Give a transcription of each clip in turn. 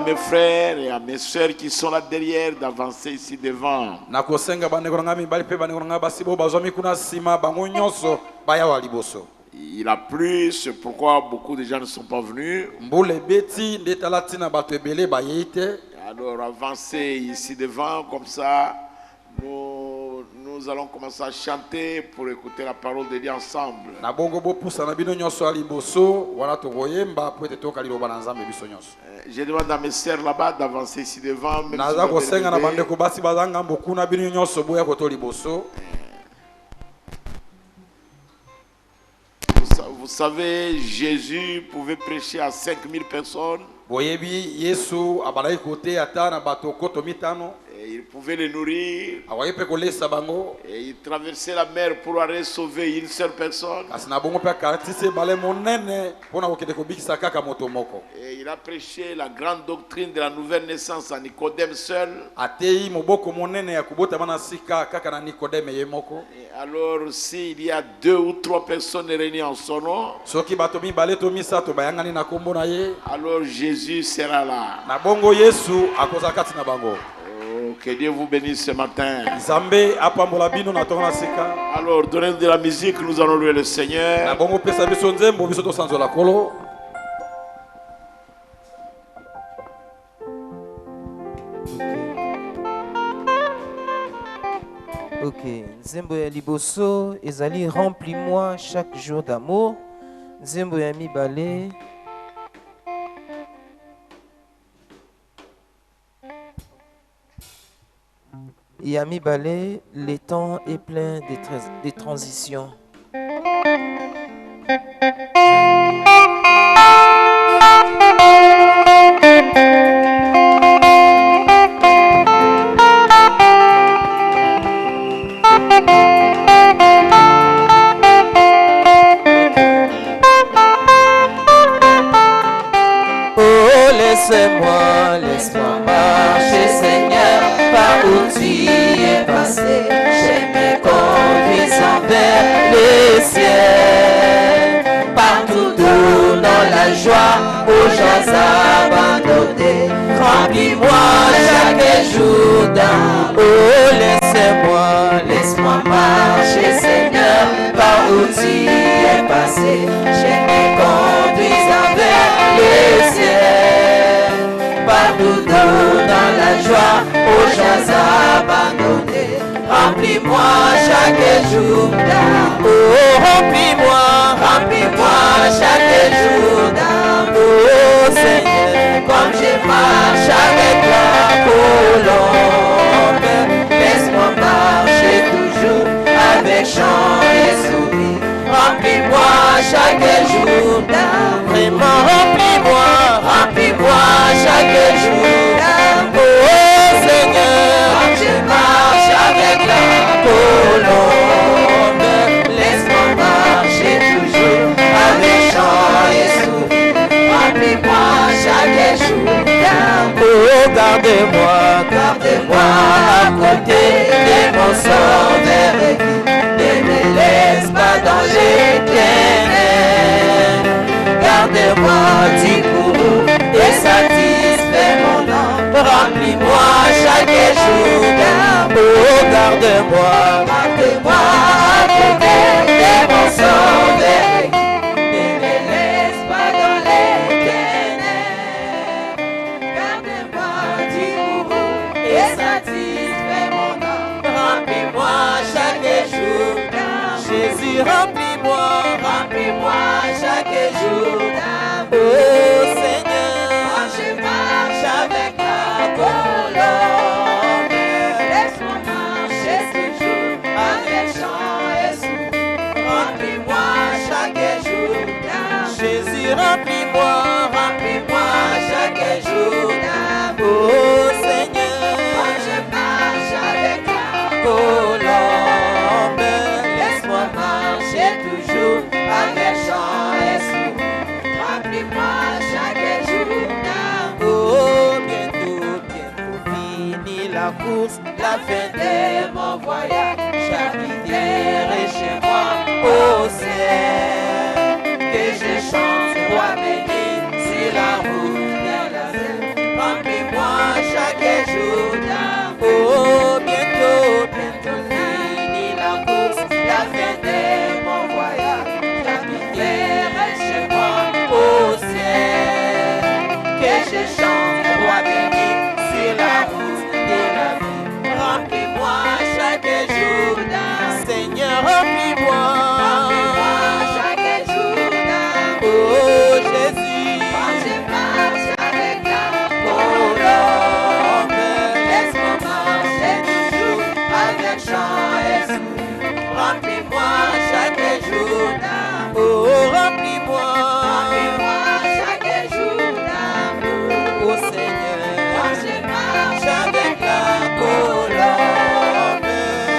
mes frères et à mes soeurs qui sont là derrière d'avancer ici devant. Il a plu, c'est pourquoi beaucoup de gens ne sont pas venus. Alors avancez ici devant, comme ça, nous allons commencer à chanter pour écouter la parole de Dieu ensemble. Je demande à mes sœurs là-bas d'avancer ici devant. Vous savez, Jésus pouvait prêcher à 5000 personnes. Et il pouvait les nourrir. Et il traversait la mer pour aller sauver une seule personne. Et il a prêché la grande doctrine de la nouvelle naissance à Nicodème seul. Et alors, s'il y a 2 ou 3 personnes réunies en son nom, alors Jésus sera là. Que Dieu vous bénisse ce matin. Alors, donnez-nous de la musique, nous allons louer le Seigneur. Ok, Nzembo ya liboso ezali remplis-moi chaque jour d'amour. Nzembo ya mibale Yami Balé, le temps est plein de transitions. Oh, laisse-moi marcher, Seigneur, par où tu es passé. Je me conduis vers les cieux. Partout dans la joie, aux gens abandonnés. Remplis-moi chaque jour d'un. Oh, laisse-moi marcher, Seigneur, par où tu es passé. Je me conduis vers les cieux. Partout dans la joie, aux gens abandonnés. Remplis-moi chaque jour d'amour. Remplis-moi chaque jour d'amour, Seigneur. Comme je marche avec la colombe, laisse-moi marcher toujours avec chant et sourire. Remplis-moi chaque jour d'amour. Vraiment, remplis-moi chaque jour d'amour, Seigneur. Comme je marche avec la colombe, laisse-moi marcher toujours avec chant et sourire. Remplis-moi chaque jour d'amour. Garde-moi à côté de mon sauveur. Ne me laisse pas dans l'éternel. Garde-moi du courroux et satisfais mon âme. Remplis-moi chaque jour d'amour. Garde-moi à côté de mon sauveur. Ne me laisse pas dans l'éternel. Garde-moi du courroux et satisfais mon âme. Remplis-moi chaque jour d'amour. Jésus, remplis-moi chaque jour d'amour. Oh Seigneur, moi je marche avec la colombe. Laisse-moi marcher toujours avec chant et sourire. Remplis-moi chaque jour d'amour. Jésus, remplis-moi chaque jour d'amour. Oh Seigneur, moi je marche avec la colombe. Laisse-moi marcher toujours avec chant et sourire. Remplis-moi chaque jour d'amour. Oh, bientôt fini la course, la fin de mon voyage. J'habiterai chez moi au ciel. Que je chante, roi béni, sur la route de la terre. chaque jour d'amour. Oh, bientôt, bientôt fini la course, la fin de mon voyage. J'habiterai chez moi au ciel. Que je chante, roi béni, sur la route de la vie. Remplis-moi chaque jour d'amour. Seigneur, remplis-moi. Remplis-moi chaque jour d'amour. Oh, Jésus. Quand je marche avec ta colombe, laisse-moi marcher toujours avec chant et sourire. Remplis-moi chaque jour d'amour. Oh, remplis-moi. Remplis-moi chaque jour d'amour. Oh, Seigneur. Quand je marche avec la colombe,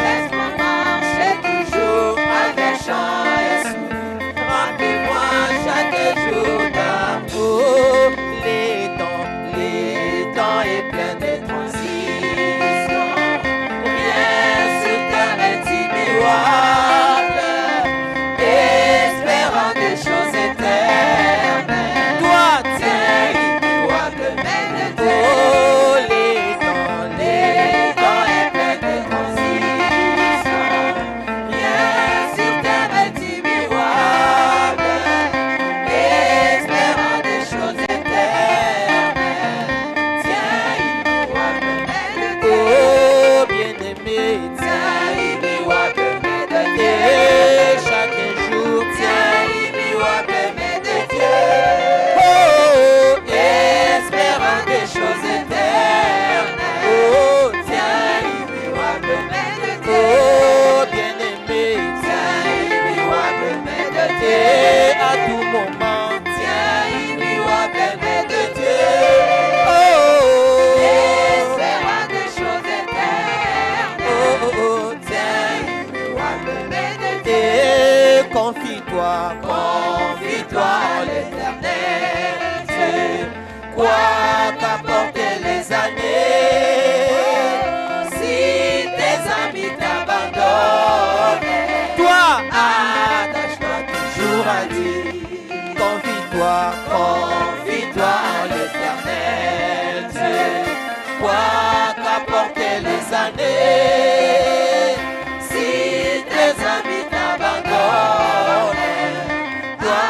laisse-moi marcher toujours avec chant et sourire. Remplis-moi chaque jour d'amour. Les temps est plein de transitions. Rien sur terre est immuable, espérant des choses éternelles. Toi, tiens, immuable, mais de oh, les temps est plein de transitions. Rien sur terre est immuable, espérant des choses éternelles. Tiens, immuable, mais de oh, bien-aimé, tiens, immuable, mais de Dieu. Chaque jour, tiens, immuable, mais de Dieu. Oh, espérant des choses éternelles. Oh, tiens, immuable, mais de Dieu. Oh, bien-aimé, tiens, immuable, mais de Dieu. À tout moment, tiens, immuable, mais de Dieu. Oh, espérant des choses éternelles. Oh, oh, oh, tiens, immuable, mais de Dieu. Confie-toi, confie-toi en l'Éternel. Dieu, quoi qu'apportent les années, si tes amis t'abandonnent, toi, attache-toi toujours à Dieu. Confie-toi, confie-toi en l'Éternel. Dieu, quoi qu'apportent les années, si tes amis t'abandonnent, toi,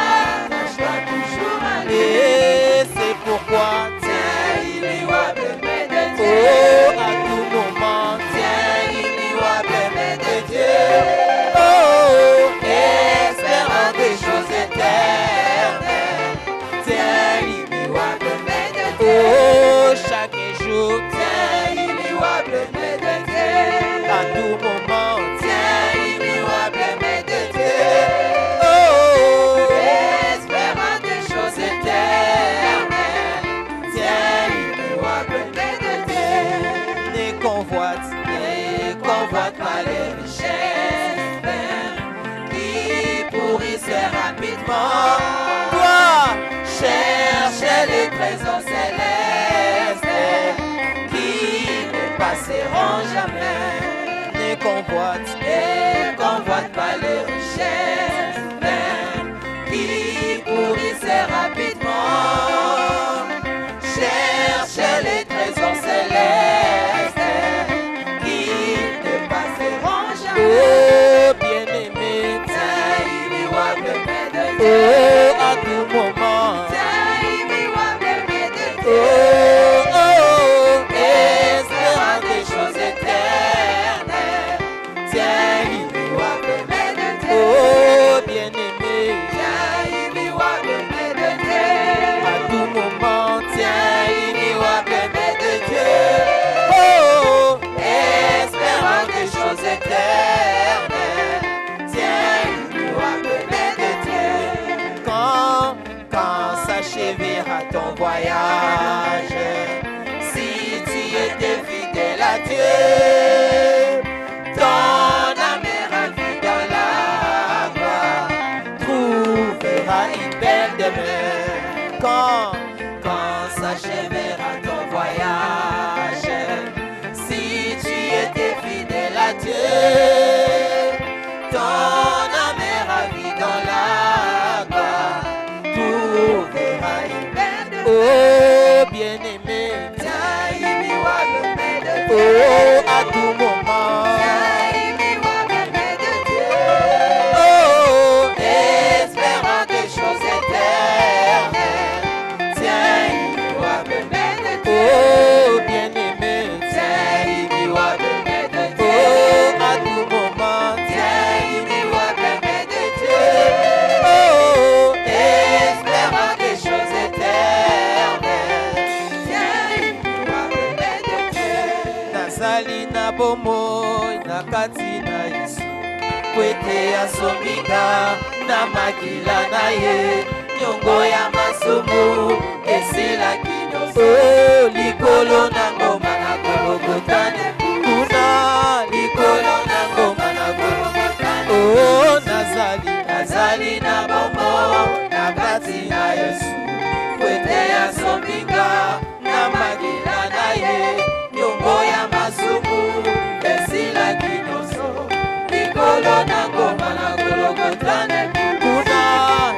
attache-toi toujours à lui. Et c'est pourquoi, tiens, immuable, mais de Dieu. Oh, à tout moment, tiens, immuable, mais de Dieu. Oh, espérant des choses éternelles. Tiens, immuable, mais de Dieu. Oh, chaque jour, tiens, immuable, mais de Dieu. À tout moment, tiens, immuable, mais de Dieu. Oh, espérant des choses éternelles. Tiens, immuable, mais de Dieu. Ne convoite pas les richesses qui pourrissent rapidement. Toi, cherche les trésors célestes qui ne passeront jamais. Ne convoite pas les richesses qui pourrissent rapidement. Cherche les trésors célestes qui ne passeront jamais. Oh, bien-aimé, tiens, immuable, mais de Dieu. Oh, à tout moment, tiens, immuable, mais de Dieu. Oh, oh, oh, espérant des choses éternelles. Tiens, nazali na bomoi na kati na Yesu kwete asombika na makila na ye nyongo ya masumu esilaki nyonso likolo na ngoma na Golgotha kuna likolo na ngoma na Golgotha nazali na bomoi na kati na Yesu kwete asombika na makila na ye nyongo ya masumu esilaki nyonso likolo na ngoma na Golgotha kuna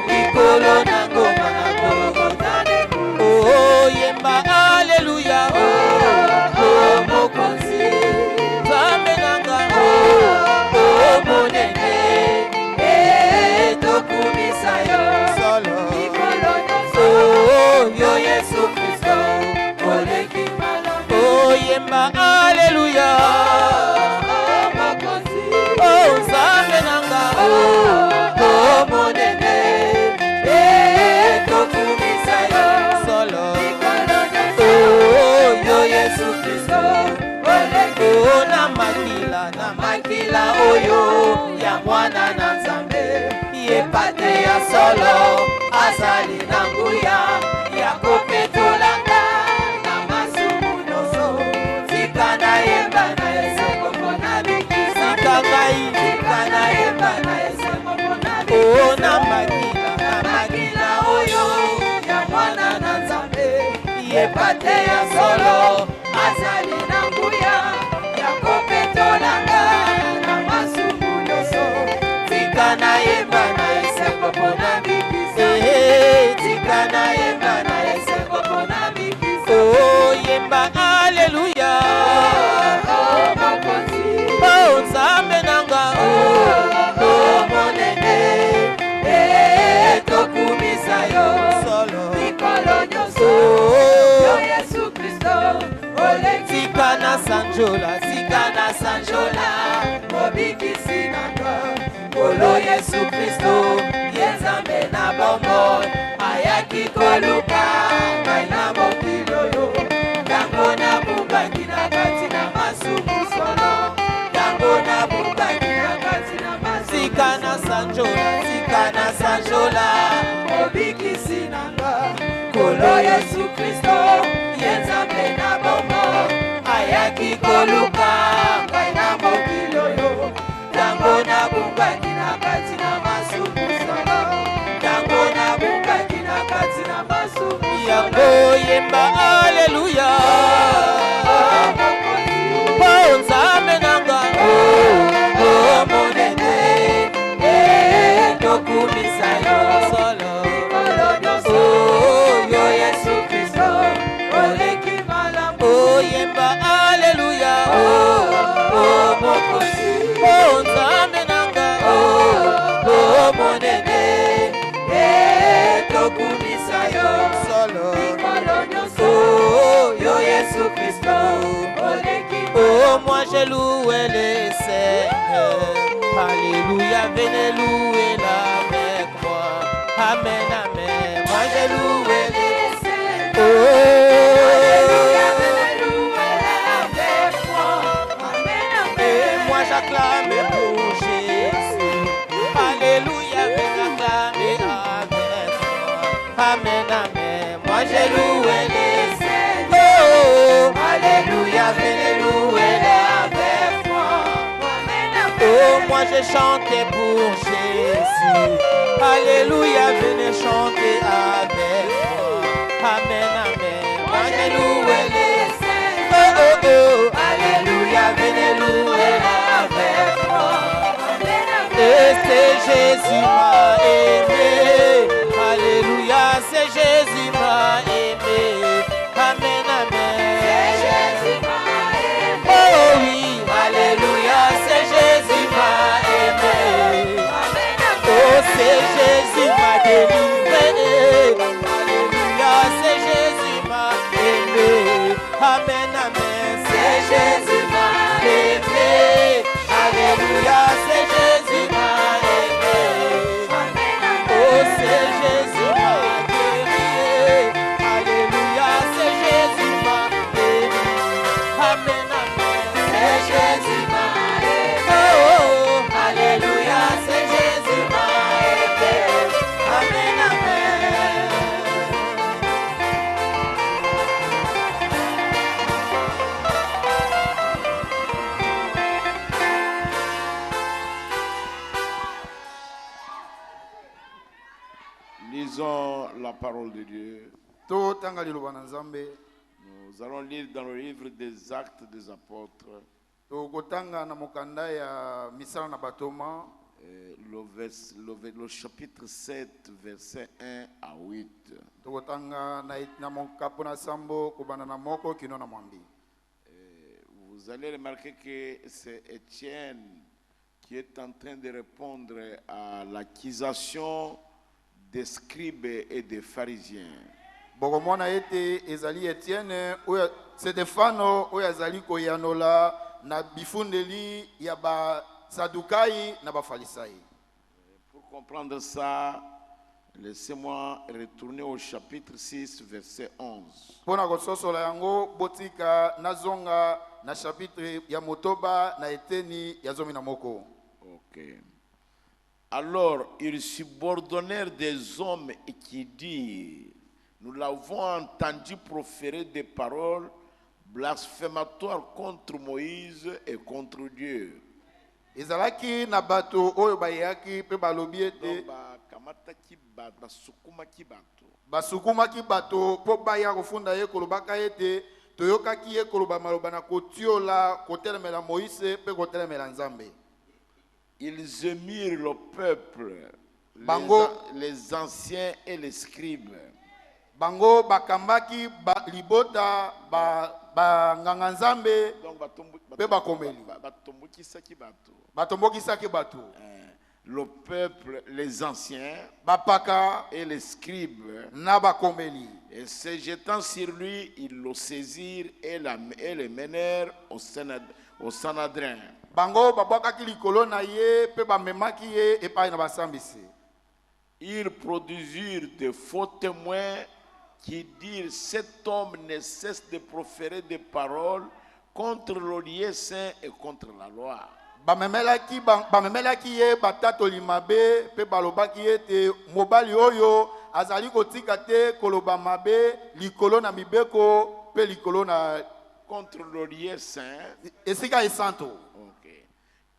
likolo na ngoma na Golgotha oh yemba haleluya oh mokonzi Nzambe nanga oh monene tokumisa yo solo likolo nyonso yo Yesu Kristo oleki malamu oh yemba haleluya oh mokonzi oh Nzambe nanga oh monene tokumisa yo solo likolo nyonso yo Yesu Kristo oleki oh na makila oyo ya mwana na Nzambe yepate ya solo azali na nguya ya kopetolanga na masumu nyonso tika na yemba na esengo mpona bikisa tika na yemba na esengo mpona bikisa oh na makila oyo ya mwana na Nzambe yepate ya solo azali na nguya ya kopetolanga na masumu nyonso tika na yemba na esengo mpona bikisa tika na yemba na esengo mpona bikisa oh yemba haleluya oh mokonzi oh Nzambe nanga oh monene tokumisa yo solo likolo nyonso yo Yesu Kristo oleki tika na sanjola mobikisi nanga olo Yesu Kristo ye Nzambe na bomoi ayaki koluka ngai na mokili oyo yango nabumbaki na kati na masumu solo yango nabumbaki na kati na masumu tika na sanjola mobikisi nanga kolo Yesu Kristo ye Nzambe na bomoi ayaki koluka ngai na mokili oyo yango nabumbaki na kati na masumu solo yango nabumbaki na kati na masumu yango yemba haleluya oh Nzambe nanga oh monene tokumisa yo solo likolo nyonso yo Yesu Kristo oleki malamu oh yemba haleluya oh mokonzi oh Nzambe nanga oh monene tokumisa yo solo likolo nyonso yo Yesu Kristo oleki oh moi j'ai loué le Seigneur alléluia venez louer avec moi amen amen moi j'ai loué le Seigneur alléluia venez louer avec moi amen amen moi j'acclame pour Jésus alléluia venez acclamer avec moi amen amen moi j'ai loué le Seigneur alléluia venez louer avec moi amen amen oh moi j'ai chanté pour Jésus alléluia venez chanter avec moi amen amen moi j'ai loué le Seigneur alléluia venez louer avec moi amen amen et c'est Jésus m'a aimé alléluia c'est Jésus m'a aimé amen amen c'est Jésus m'a aimé oh oui alléluia c'est Jésus m'a aimé amen amen oh c'est Jésus m'a délivré alléluia c'est Jésus m'a aimé amen amen c'est Jésus m'a aimé alléluia c'est Jésus m'a aimé amen amen oh Lisons la parole de Dieu. totanga liloba na Nzambe. Nous allons lire dans le livre des Actes des Apôtres Tokotanga na mokanda ya misala na batoma. le chapitre 7, versets 1 à 8. Tokotanga na mokapo na sambo kobanda na moko kino na mwambi. Vous allez remarquer que c'est Étienne qui est en train de répondre à l'accusation des scribes et des pharisiens. Bokomona ete ezali Etienne oya Stefano oya azali koyanola na bifundeli ya ba Sadukai na ba Farisai. Pour comprendre ça, laissez-moi retourner au chapitre 6, verset 11. Pona kososola yango botika nazonga na chapitre ya motoba na eteni ya zomi na moko. Ok. Alors, ils subordonnèrent des hommes qui dirent: nous l'avons entendu proférer des paroles blasphématoires contre Moïse et contre Dieu. Ezalaki na bato oyo bayaki pe balobi ete basukumaki bato po baya kofunda ye kolobaka ete toyokaki ye koloba maloba na kotiola kotelemela Moïse pe kotelemela Nzambe. Ils émirent le peuple, les anciens et les scribes. Bango bakambaki libota nganga Nzambe pe bakomeli. Batombokisaki bato. Le peuple, les anciens bapaka et les scribes, na bakomeli. Et se jetant sur lui, ils le saisirent et le menèrent au Sanhedrin. Bango babwakaki likolo na ye pe bamemaki ye epai na basambisi. Ils produisirent de faux témoins qui dirent: cet homme ne cesse de proférer des paroles contre le lieu saint et contre la loi. Bamemelaki ye batatoli mabe pe balobaki ete mobali oyo azali kotika te koloba mabe likolo na mibeko pe likolo na contre le lieu saint. Esika esanto. Okay.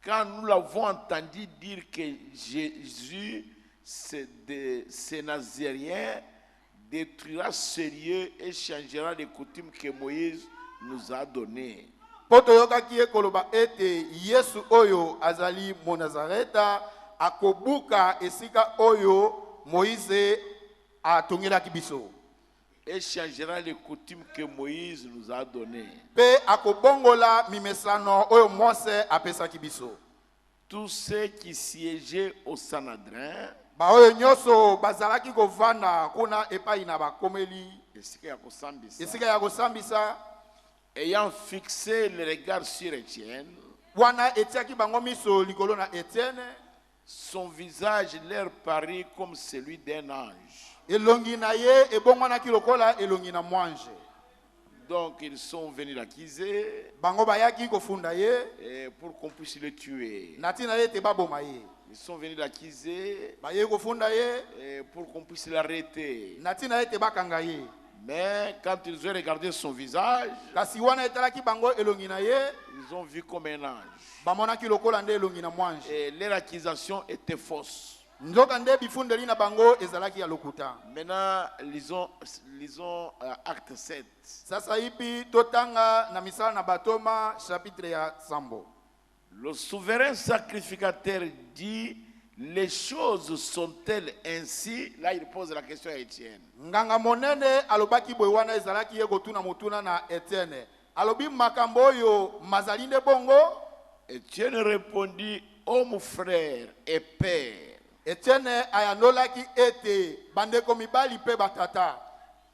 Quand nous l'avons entendu dire que Jésus, ce Nazérien, détruira ce lieu et changera les coutumes que Moïse nous a données. Potoyokaki ye koloba ete Yesu oyo azali mo Nazareta akobuka esika oyo Moïse atongelaki biso. Et changera les coutumes que Moïse nous a données. Pe akobongola mimesano oyo Mose apesaki biso. Tous ceux qui siégeaient au Sanhedrin, baoyo nyoso bazalaki kovanda kuna epai na bakomeli esika ya kosambisa, ayant fixé le regard sur Étienne, wana etiaki bango miso likolo na Etienne, son visage leur parut comme celui d'un ange. elongi na ye ebongwanaki lokola elongi na mwange. Donc ils sont venus l'accuser, bango bayaki kofunda ye pour qu'on puisse le tuer. natina ye te baboma ye. Ils sont venus l'accuser pour qu'on puisse l'arrêter. Mais quand ils ont regardé son visage, ils ont vu comme un ange. Et leur accusation était fausse. Maintenant, lisons acte 7. Le souverain sacrificateur dit: les choses sont-elles ainsi? Là, il pose la question à Étienne. Nganga monene alobaki boywana ezalaki ye kotuna mutuna na Etienne. Alobi makambo yo mazalinde bongo? Étienne répondit: ô mon frère et père. Etienne ayanolaki ete bandeko mibali pe batata.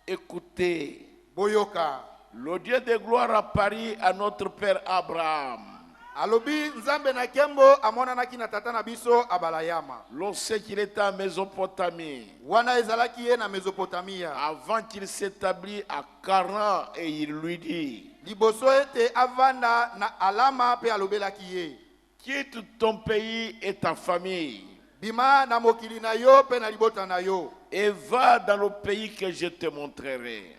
Écoutez, boyoka. Le Dieu de gloire apparut à notre père Abraham. Alobi nzambe na kembo amonanaki na tata na biso abalayama. Lorsqu'il était en Mésopotamie. Wana ezalaki ye na Mésopotamia. Avant qu'il s'établit à Caran, et il lui dit: liboso ete avanda na alama pe alobelaki ye: quitte ton pays et ta famille. Bima na mokili na yo pe na libota na yo. Et va dans le pays que je te montrerai.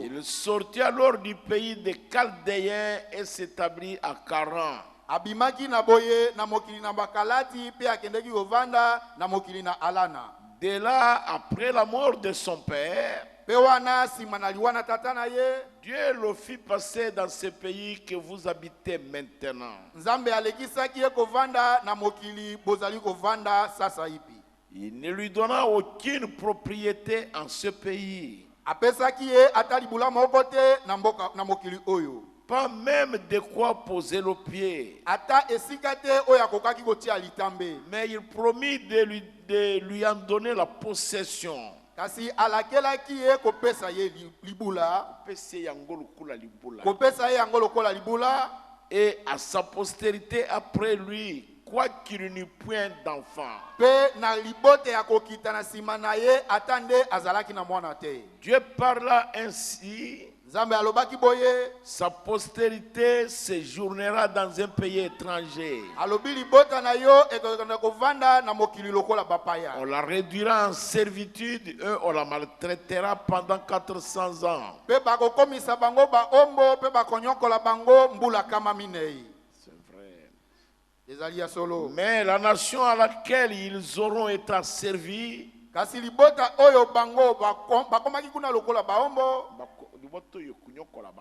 Il sortit alors du pays des Chaldéens et s'établit à Caran. abimaki na boye na mokili na bakalati pe akendeki kovanda na mokili na alana. De là, après la mort de son père, Pe wana sima na liwa na tata na ye, Dieu le fit passer dans ce pays que vous habitez maintenant. Nzambe alekisaki ye kovanda na mokili bozali kovanda sasa ipi. Il ne lui donna aucune propriété en ce pays, Apesaki ye ata libula moko te na mboka na mokili oyo. pas même de quoi poser le pied. Ata esika te oyo akokaki kotia litambe. Mais il promit de lui en donner la possession. Kasi alakelaki ye kopesa ye libula. Kopesa ye yango lokola libula. Et à sa postérité après lui, quoiqu'il n'eût point d'enfant. Pe na libote ya kokita na sima na ye atande azalaki na mwana te. Dieu parla ainsi. Nzambe alobaki boye. Sa postérité séjournera dans un pays étranger. Alobi libota na yo ekokana kovanda na mokili lokola bapaya. On la réduira en servitude, on la maltraitera pendant 400 ans. Pe bakokomisa bango ba ombo pe bakonyokola bango mbula kama minei. C'est vrai. Ezali ya solo. Mais la nation à laquelle ils auront été servis, Kasi libota oyo bango bakomaki kuna lokola baombo.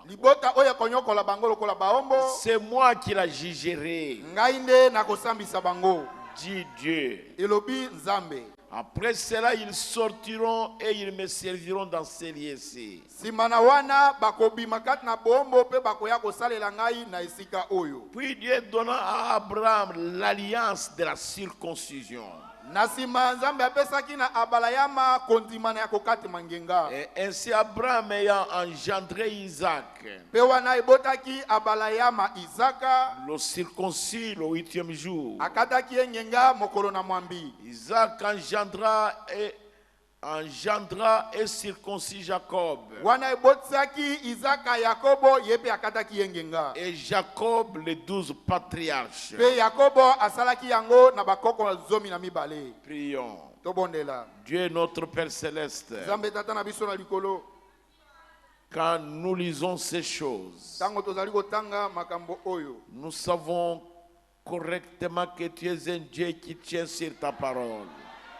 Libota oyo konyokola bango lokola baombo. c'est moi qui la jugerai, Ngai nde nakosambisa bango. dit Dieu. Elobi Nzambe. Après cela, ils sortiront et ils me serviront dans ces lieux-ci. Simana wana bakobima kati na bombo pe bakoya kosalela ngai na esika oyo. Puis Dieu donna à Abraham l'alliance de la circoncision. Na sima Nzambe apesaki na abalayama kondimana ya kokati mangenga. Et ainsi Abraham ayant engendré Isaac, Pe wana ebotaki abalayama Isaka. le circoncis le 8e jour. Akataki engenga mokolo na mwambi. Isaac engendra et circoncis Jacob. Wana ebotsaki Isaka Yakobo yepe akataki engenga. Et Jacob, les 12 patriarches. Pe Yakobo asalaki yango na bakoko zomi na mibale. Prions. Tobondela. Dieu notre Père Céleste, Nzambe tata na biso na likolo. quand nous lisons ces choses, Tango tozali kotanga makambo oyo. nous savons correctement que tu es un Dieu qui tient sur ta parole.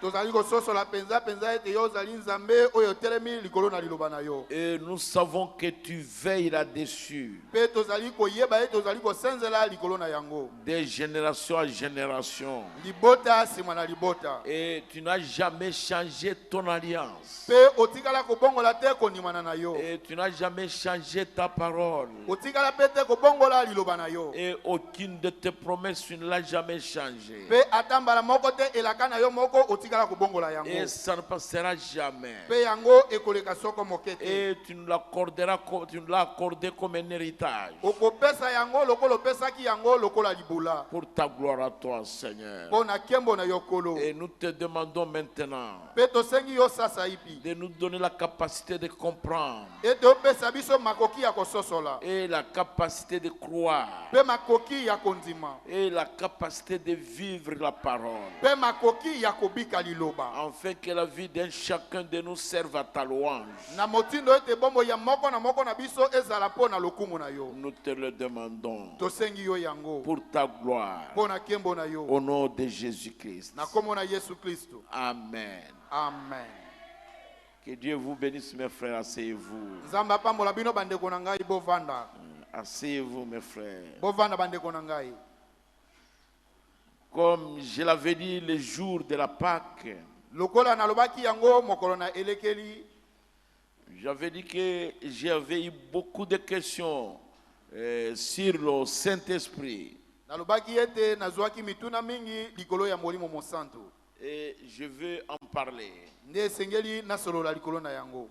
Tozali kososola penza penza ete yo zali Nzambe oyo telemi likolo na liloba na yo. Et nous savons que tu veilles là-dessus, Pe tozali koyeba ete tozali kosenzela likolo na yango. de génération à génération. Libota sima na libota. Et tu n'as jamais changé ton alliance. Pe otikala kobongola te kondimana na yo. Et tu n'as jamais changé ta parole. Otikala pe te kobongola liloba na yo. Et aucune de tes promesses, tu ne l'as jamais changée. Pe atambala moko te elaka na yo moko otikala kobongola yango. Et ça ne passera jamais. Pe yango ekoleka soko mokete. Et tu nous l'accorderas comme tu nous l'as accordé comme un héritage. Okopesa yango lokolo pesaki yango lokola libula. Pour ta gloire à toi, Seigneur. Pona kembo na yokolo. Et nous te demandons maintenant Pe tosengi yo sasa ipi. de nous donner la capacité de comprendre Ete opesa biso makoki ya kososola. et la capacité de croire Pe makoki ya kondima. et la capacité de vivre la parole, Pe makoki ya kobika liloba. afin que la vie d'un chacun de nous serve à ta louange. Na motindo ete bombo ya moko na biso ezala po na lokumu na yo. Nous te le demandons Tosengi yo yango. pour ta gloire, Pona kembo na yo. au nom de Jésus-Christ. Na komo na Yesu Kristo. Amen. Amen. Que Dieu vous bénisse, mes frères. Asseyez-vous. Nzambe apambola bino bandeko na ngai bovanda. Asseyez-vous, mes frères. Bovanda bandeko na ngai. Comme je l'avais dit le jour de la Pâque, Lokola na lobaki yango mokolo na elekeli. j'avais dit que j'avais eu beaucoup de questions sur le Saint-Esprit. Na lobaki ete nazwaki mituna mingi likolo ya molimo mosantu. Et je veux en parler. Nde sengeli na solola likolo na yango.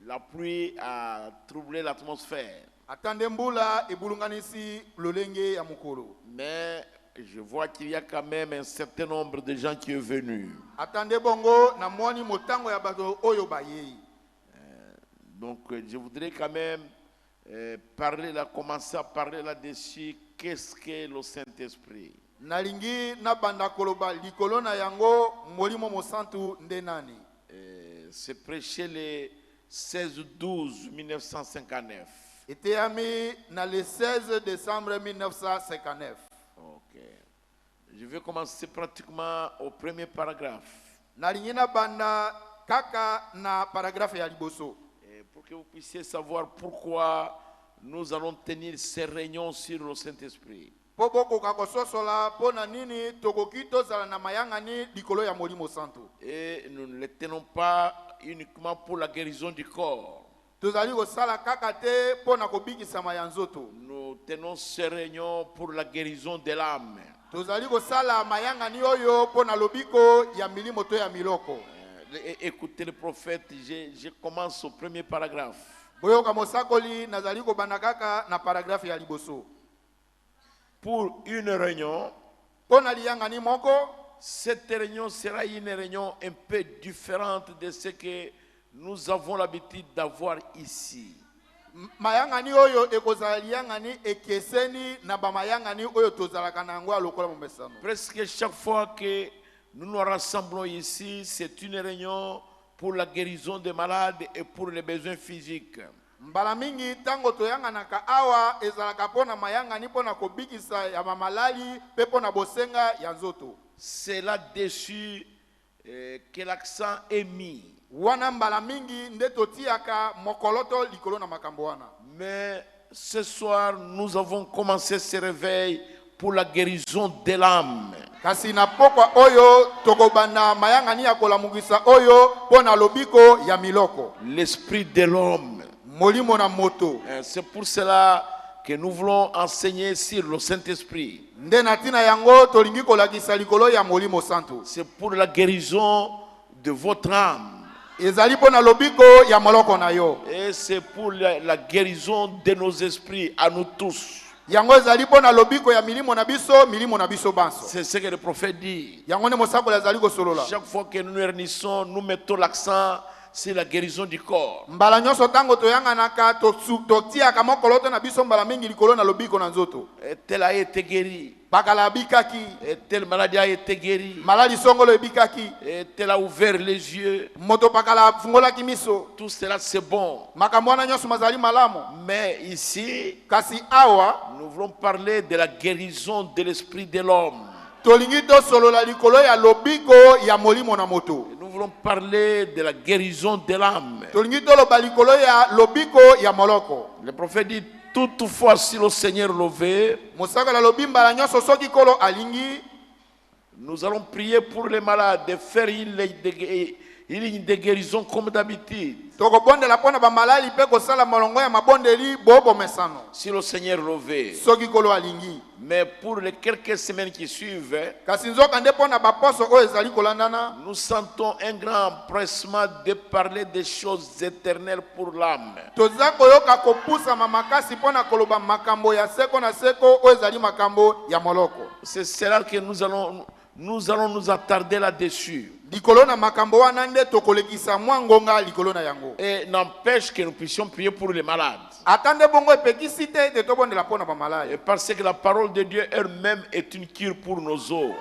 La pluie a troublé l'atmosphère. Atande mbula ebulunganisi lolenge ya mokolo. Mais je vois qu'il y a quand même un certain nombre de gens qui sont venus. Atande bongo na mwani motango ya bato oyo bayei. Donc je voudrais quand même commencer à parler là-dessus. Qu'est-ce que le Saint-Esprit? Nalingi na banda koloba likolo na yango molimo mosantu nde nani. C'est prêché le 16-12-1959. était ami dans le 16 décembre 1959. Ok. Je vais commencer pratiquement au premier paragraphe. Nalingina banda kaka na paragraphe ya liboso. Et pour que vous puissiez savoir pourquoi nous allons tenir ces réunions sur le Saint-Esprit. Et nous ne les tenons pas uniquement pour la guérison du corps. Nous tenons ces réunions pour la guérison de l'âme. Écoutez le prophète, je commence au premier paragraphe. Pour une réunion, cette réunion sera une réunion un peu différente de ce que nous avons l'habitude d'avoir ici. Presque chaque fois que nous nous rassemblons ici, c'est une réunion pour la guérison des malades et pour les besoins physiques. C'est là-dessus que l'accent est mis. Mais ce soir, nous avons commencé ce réveil pour la guérison de l'âme. L'esprit de l'homme. C'est pour cela que nous voulons enseigner sur le Saint-Esprit. C'est pour la guérison de votre âme. Et c'est pour la guérison de nos esprits à nous tous. C'est ce que le prophète dit. Chaque fois que nous nous réunissons, nous mettons l'accent sur la guérison du corps. Et tel a été guéri. Et telle maladie a été guérie. Et tel a ouvert les yeux. Tout cela c'est bon. Mais ici, nous voulons parler de la guérison de l'esprit de l'homme. Nous voulons parler de la guérison de l'âme. Le prophète dit, toutefois si le Seigneur le veut, nous allons prier pour les malades, de faire une ligne de guérison comme d'habitude. Si le Seigneur le veut. Mais pour les quelques semaines qui suivent, nous sentons un grand empressement de parler des choses éternelles pour l'âme. C'est cela que nous allons nous attarder là-dessus. Et n'empêche que nous puissions prier pour les malades. Et parce que la parole de Dieu elle-même est une cure pour nos os.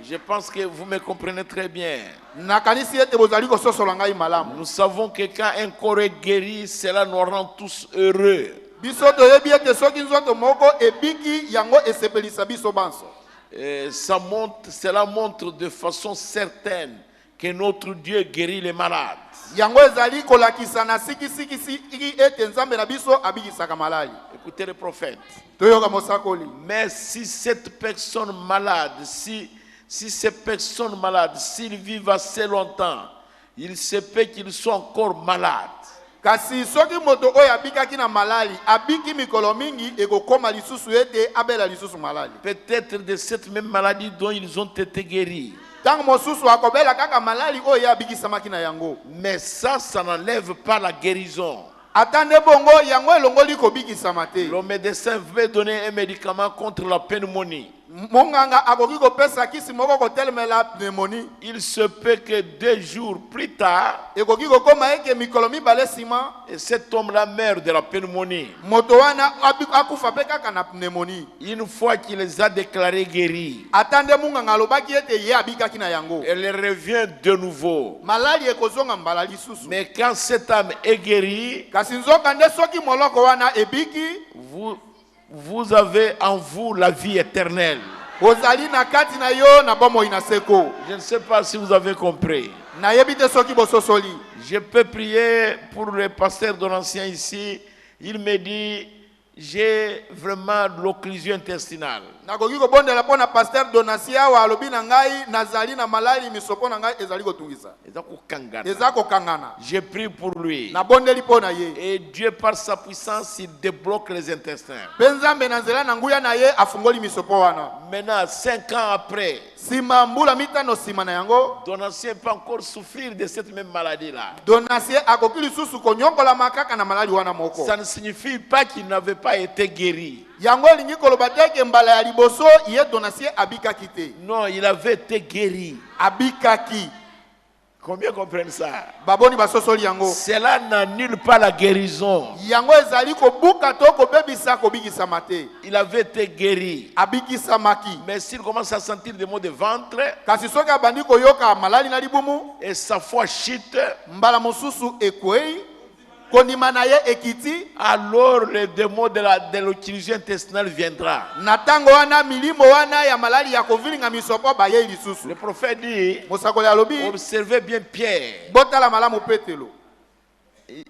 Je pense que vous me comprenez très bien. Nous savons que quand un corps est guéri, cela nous rend tous heureux. Cela montre de façon certaine que notre Dieu guérit les malades. Écoutez le prophète. Mais si cette personne malade, si ces personnes malades, s'ils vivent assez longtemps, il se peut qu'ils soient encore malades. Peut-être de cette même maladie dont ils ont été guéris. Mais ça n'enlève pas la guérison. Le médecin veut donner un médicament contre la pneumonie. monganga akoki kopesa kisi moko kotelemela pneumonie. Il se peut que 2 jours plus tard, Ekoki kokoma eke mikolo mibale sima et cet homme-là meurt de la pneumonie. moto wana akufa pe kaka na pneumonie. Une fois qu'il les a déclarés guéris, Atande munganga alobaki ete ye abikaki na yango. elle revient de nouveau. Malali ekozonga mbala lisusu. Mais quand cette âme est guérie, Kasi nzoka nde soki moloko wana ebiki, vous avez en vous la vie éternelle. ozali na kati na yo na bomoi na seko. Je ne sais pas si vous avez compris. Na yebite soki bososoli. Je peux prier pour le pasteur de l'ancien ici. Il me dit, j'ai vraiment de l'occlusion intestinale. Nakoki kobondela pona pasteur Donatia wa alobi na ngai nazali na malali misopo na ngai ezali kotungisa. Eza kokangana. Je prie pour lui. Na bondeli pona ye. Et Dieu par sa puissance, il débloque les intestins. Penzambe na nzela na nguya na ye afungoli misopo wana. Maintenant, 5 ans après, Sima mbula mitano sima na yango, Donatien peut encore souffrir de cette même maladie-là. Donatia akoki lisusu konyongola makaka na malali wana moko. Ça ne signifie pas qu'il n'avait pas été guéri. Yango lingi koloba teke mbala ya liboso ye Donatia abikaki te. Non, il avait été guéri. Abikaki. Combien comprennent ça? Baboni basosoli yango. Cela n'annule pas la guérison. Yango ezali kobuka to kobebisa kobikisa mate. Il avait été guéri. Abikisa maki. Mais s'il commence à sentir des maux de ventre Kasi soki abandi koyoka malali na libumu, et sa foi chute, mbala mosusu ekwei, kondima na ye ekiti, alors le démon de l'occlusion intestinale viendra. na tango wana milimo wana ya malali ya kovilinga misopo baye lisusu. Le prophète dit, Mosakoli alobi, observez bien Pierre. botala malamu Petelo.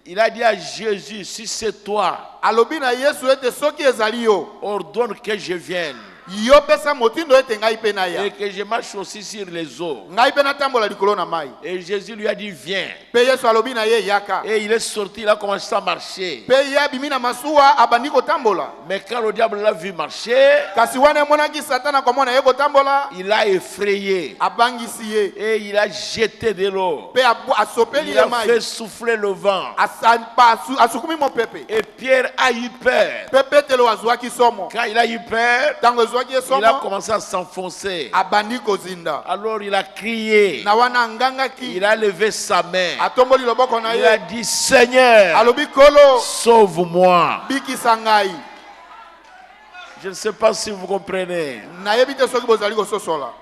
Il a dit à Jésus, si c'est toi, Alobi na Yesu ete soki ezali yo, ordonne que je vienne yo pesa motindo ete ngai pe na ya. et que je marche aussi sur les eaux. Ngai pe na tambola likolo na mai. Et Jésus lui a dit, viens. Pe Yesu alobi na ye yaka. Et il est sorti, il a commencé à marcher. Pe ye abimi na masuwa abandi kotambola. Mais quand le diable l'a vu marcher, Kasi wana emonaki satana komona ye kotambola, il a effrayé abangisi ye. et il a jeté de l'eau. Pe asopeli Il ye a mai. fait souffler le vent. Asukumi mo pepe. Et Pierre a eu peur. Pe Petelo azwaki somo. Quand il a eu peur, Tango ezwaki ye il a somo, commencé à s'enfoncer. abandi kozinda. Alors il a crié. Na wana ngangaki, Il a levé sa main. atomboli loboko na Il a ye. dit, Seigneur, Alobi kolo, sauve-moi. bikisa ngai. Je ne sais pas si vous comprenez. Nayebi te soki bozali kososola.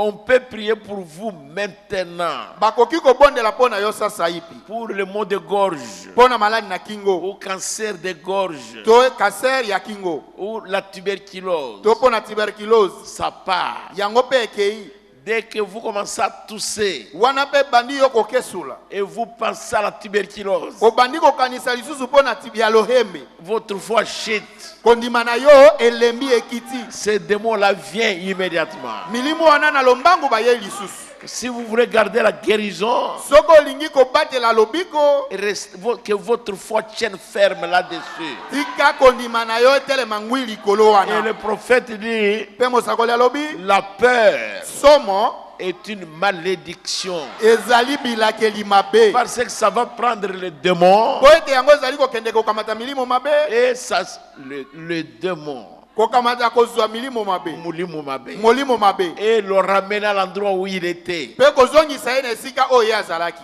On peut prier pour vous maintenant. Bakoki kobondela pona yo sasa ipi. Pour le maux de gorge, Pona maladi na kingo. ou cancer de gorge, To cancer ya kingo. ou la tuberculose. To pona tuberculose. Ça part. Yango pe ekei. Dès que vous commencez à tousser Wana pe bandi yo kokesula. et vous pensez à la tuberculose, Obandi kokanisa lisusu pona ya lohembe. votre foi chute. Kondima na yo elembi ekiti. Ce démon-là vient immédiatement. Milimu wana na lombangu baye lisusu. Si vous voulez garder la guérison, Soko lingi kobatela lobiko. que votre foi tienne ferme là-dessus. Tika kondima na yo etelema ngwi likolo Et wana. le prophète dit, Pe mosakoli alobi. la peur Somo est une malédiction. ezali bilakeli mabe. Parce que ça va prendre le démon Po ete yango ezali kokende kokamata milimo mabe. et ça, le démon, Kokamata kozwa milimo mabe. Moulimou Mabé, Molimo mabe. et le ramener à l'endroit où il était. Pe kozongisa ye na esika oyo ye azalaki.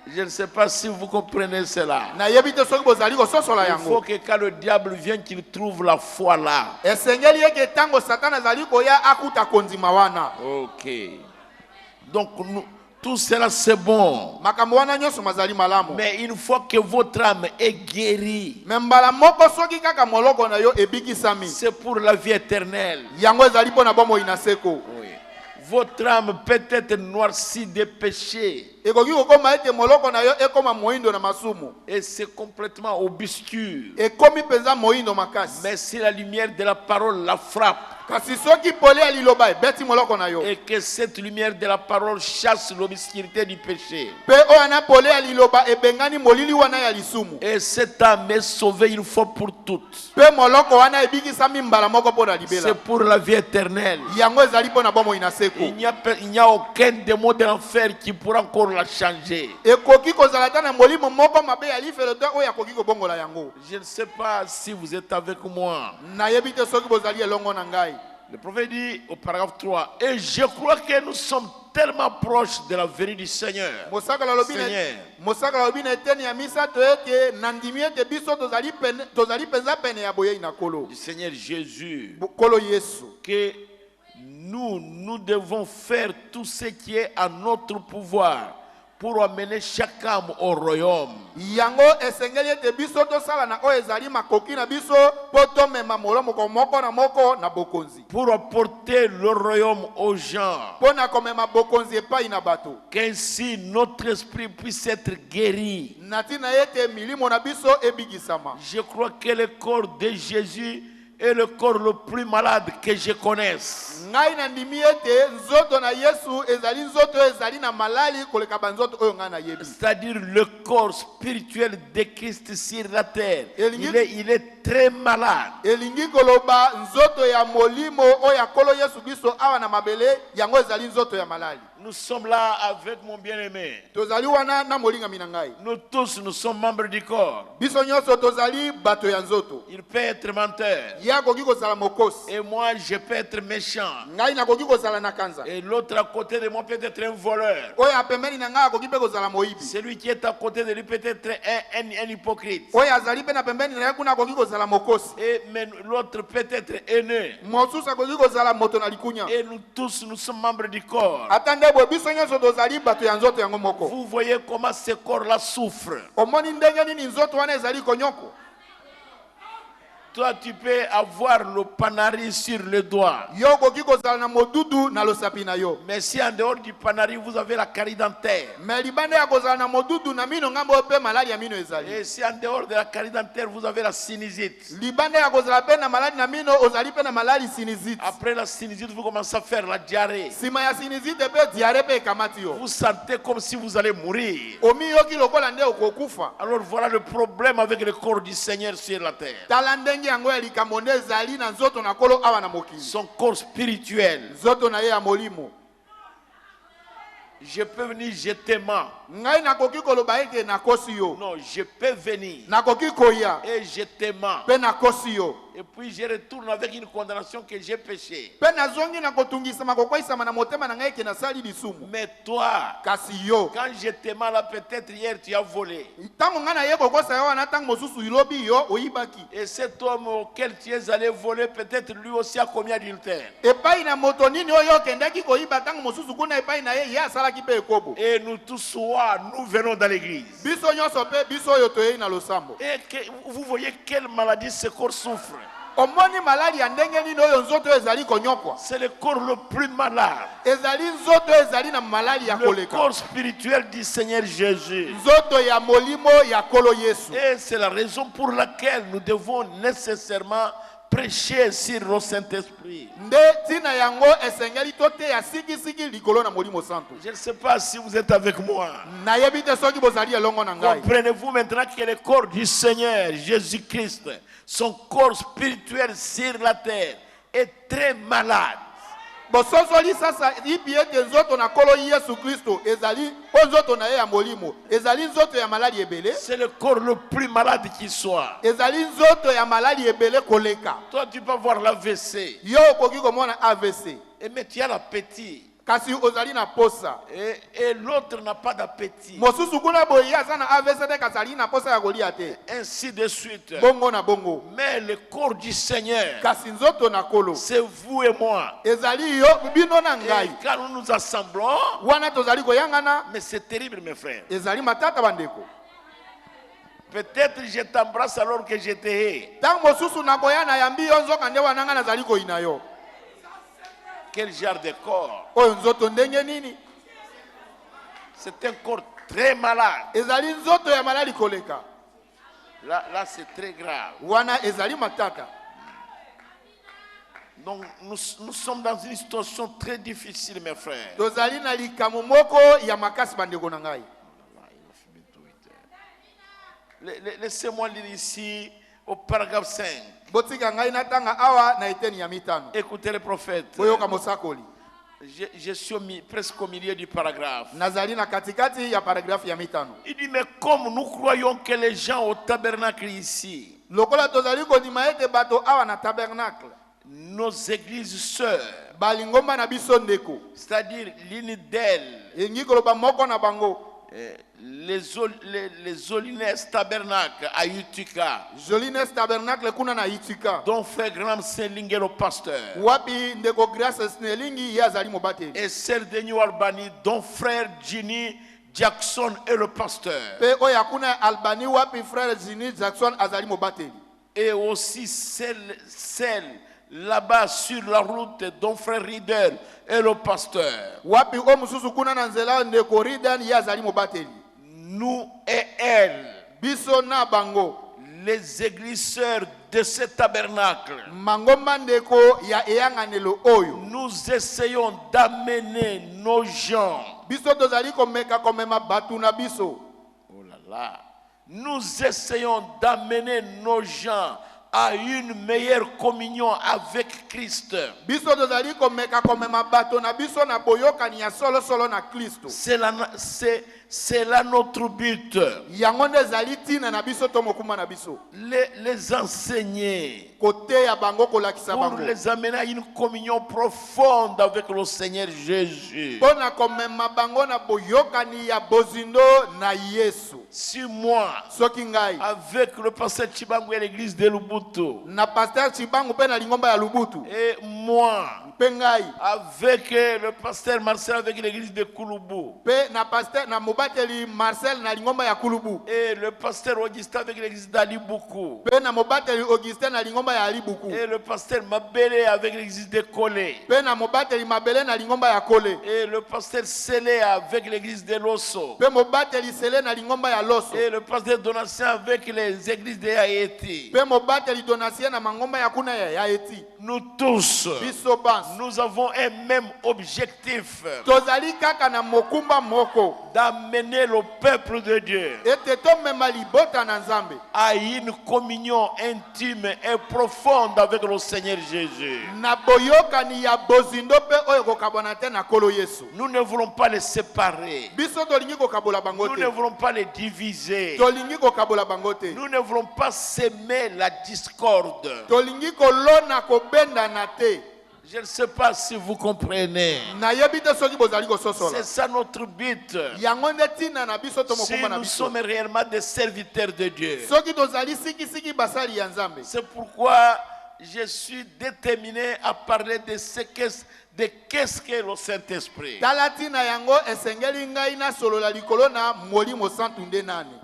Je ne sais pas si vous comprenez cela. Nayebi te soki bozali kososola Il faut yango. que quand le diable vient, qu'il trouve la foi là. Esengeli eke tango satana azali koya akuta kondima wana. Ok. Donc, tout cela c'est bon. Makambo wana nyonso mazali malamu. Mais une fois que votre âme est guérie, Me mbala moko soki kaka moloko na yo ebikisami. c'est pour la vie éternelle. Yango ezali pona bomoi na seko. Oui. Votre âme peut être noircie de péché Ekoki kokoma ete moloko na yo ekoma moindo na masumu. et c'est complètement obscur. Ekomi penza moindo makasi. Mais si la lumière de la parole la frappe Kasi soki pole ya liloba ebeti moloko na yo. et que cette lumière de la parole chasse l'obscurité du péché, Pe oyo na pole ya liloba ebengani molili wana ya lisumu. et cette âme est sauvée une fois pour toutes, Pe moloko wana ebikisami mbala moko pona c'est libela. pour la vie éternelle. Yango ezali pona bomoi na seko. Il n'y a aucun démon de l'enfer qui pourra encore corps l'a changé. ekoki kozala ta na molimo moko mabe ya lifelo te oyo akoki kobongola yango. Je ne sais pas si vous êtes avec moi. nayebi te soki bozali elongo na ngai. Le prophète dit au paragraphe 3, et je crois que nous sommes tellement proches de la venue du Seigneur. mosakala lobi na eteni ya misato ete na ndimi ete biso tozali penza pene ya boyei na kolo. Du Seigneur Jésus. Kolo Yesu. Que nous devons faire tout ce qui est à notre pouvoir pour amener chaque âme au royaume. Yango esengeli ete biso tosala na oyo ezali makoki na biso po tomema molomoko moko na moko na bokonzi. Pour apporter le royaume aux gens. Po na komema bokonzi epai na bato. Qu'ainsi notre esprit puisse être guéri. Natina ete milimo na biso ebigisama. Je crois que le corps de Jésus est le corps le plus malade que je connaisse. Ngai na ndimi ete nzoto na Yesu ezali nzoto ezali na malali koleka banzoto oyo ngai na yebi. C'est-à-dire le corps spirituel de Christ sur la terre. Il est très malade. Elingi koloba nzoto ya molimo oyo akolo Yesu Kristo awa na mabele yango ezali nzoto ya malali. Nous sommes là avec mon bien-aimé. Tozali wana na molinga minangai. Nous tous, nous sommes membres du corps. Biso nyonso tozali bato ya nzoto. Il peut être menteur. Ya koki kozala mokosi. Et moi, je peux être méchant. Ngai na koki kozala na kanza. Et l'autre à côté de moi peut être un voleur. Oya pembeni na ngai koki pe kozala moyibi. Celui qui est à côté de lui peut être un hypocrite. Oya azali pe na pembeni na kuna koki kozala mokosi. Et l'autre peut être haineux. Mosusa koki kozala moto na likunya. Et nous tous, nous sommes membres du corps. Vous voyez comment ce corps-là souffre. Toi, tu peux avoir le panari sur le doigt. Mais si en dehors du panari, vous avez la carie dentaire. Et si en dehors de la carie dentaire, vous avez la sinusite. Après la sinusite, vous commencez à faire la diarrhée. Vous sentez comme si vous allez mourir. Alors voilà le problème avec le corps du Seigneur sur la terre. Son corps spirituel. Je peux venir, je t'aime. Non, je peux venir. Et je t'aime. Et puis je retourne avec une condamnation que j'ai péché. Mais toi, quand je t'aime là, peut-être hier tu as volé. Et cet homme auquel tu es allé voler, peut-être lui aussi a commis adultère. Et nous tous, nous venons dans l'église. Et vous voyez quelle maladie ce corps souffre. C'est le corps le plus malade. Le corps spirituel du Seigneur Jésus. Et c'est la raison pour laquelle nous devons nécessairement prêcher sur le Saint-Esprit. Je ne sais pas si vous êtes avec moi. Comprenez-vous maintenant que le corps du Seigneur Jésus-Christ, son corps spirituel sur la terre, est très malade. C'est le corps le plus malade qui soit. Toi, tu peux voir l'AVC. Mais tu as l'appétit. Et l'autre n'a pas d'appétit. Ainsi de suite. Mais le corps du Seigneur, c'est vous et moi. Et quand nous nous assemblons, mais c'est terrible, mes frères. Peut-être je t'embrasse alors que je te hais. Quel genre de corps? C'est un corps très malade. Là c'est très grave. Donc nous sommes dans une situation très difficile, mes frères. Laissez-moi lire ici au paragraphe 5. Écoutez le prophète. Je suis presque au milieu du paragraphe. nazali na katikati ya paragraphe ya mitano. Il dit, mais comme nous croyons que les gens au tabernacle ici, Lokola tozali kondima ete bato awa na tabernacle, nos églises sœurs, balingomba na biso ndeko, c'est-à-dire l'une d'elles, engi koloba moko na bango, les Olines Tabernacle à Utica, Jolines Tabernacle kuna na Itika, dont frère Graham Senling est le pasteur, wapi ndeko Grace Snelingi ye azali mobateli, et sœur Denis Albany, dont frère Ginny Jackson est le pasteur, pe oya kuna Albany wapi frère Ginny Jackson azali mobateli, et aussi celle là-bas sur la route dont frère Riddle est le pasteur. wapi o mususu kuna na nzela ndeko Ridan ye azali mobateli. Nous et elle, Biso na bango, les églises sœurs de ce tabernacle, mangomba ndeko ya eyanganelo oyo, nous essayons d'amener nos gens. biso tozali komeka komema batu na biso. Oh là là. Nous essayons d'amener nos gens à une meilleure communion avec Christ. Biso tozali komeka komema batu na biso na boyokani ya solo solo na Kristo. C'est là notre but. Yango nde ezali tina na biso to mokuma na biso. Les enseigner. Kote ya bango kolakisa Pour bango. les amener à une communion profonde avec le Seigneur Jésus. Pona komema bango na boyokani ya bozindo na Yesu. Si moi, Soki ngai avec le pasteur Chibangu et l'église de Lubutu, na pasteur Chibangu pe na lingomba ya Lubutu. et moi, Pe ngai avec le pasteur Marcel avec l'église de Kouloubou, pe na pasteur na mobateli Marcel na lingomba ya Kulubu. et le pasteur Augustin avec l'église d'Aliboukou, Pe na mobateli Augustin na lingomba ya Alibuku. et le pasteur Mabele avec l'église de Kolé, Pe na mobateli Mabele na lingomba ya Kole. et le pasteur Sele avec l'église de Loso, Pe mobateli Sele na lingomba ya Loso. et le pasteur Donatien avec les églises de Haïti. Pe mobateli Donatien na mangomba ya kuna ya Eti. Nous tous, Biso bans. nous avons un même objectif, Tozali kaka na mokumba moko. d'amener le peuple de Dieu Ete tomema libota na Nzambe. à une communion intime et profonde avec le Seigneur Jésus. Na boyokani ya bozindo pe oyo kokabona te na kolo Yesu. Nous ne voulons pas les séparer. Biso tolingi kokabola bango Nous te. ne voulons pas les diviser. Tolingi kokabola bango te. Nous ne voulons pas s'aimer la discorde. Tolingi kolona kobenda na te. Je ne sais pas si vous comprenez. Na yebi te soki bozali kososola. C'est ça notre but. Yango nde tina na biso to Si mokumba na nous biso. sommes réellement des serviteurs de Dieu. Soki tozali siki basali ya Nzambe. C'est pourquoi je suis déterminé à parler de qu'est-ce que le Saint-Esprit. Tala tina yango esengeli ngai na solola likolo na molimo santu nde nani.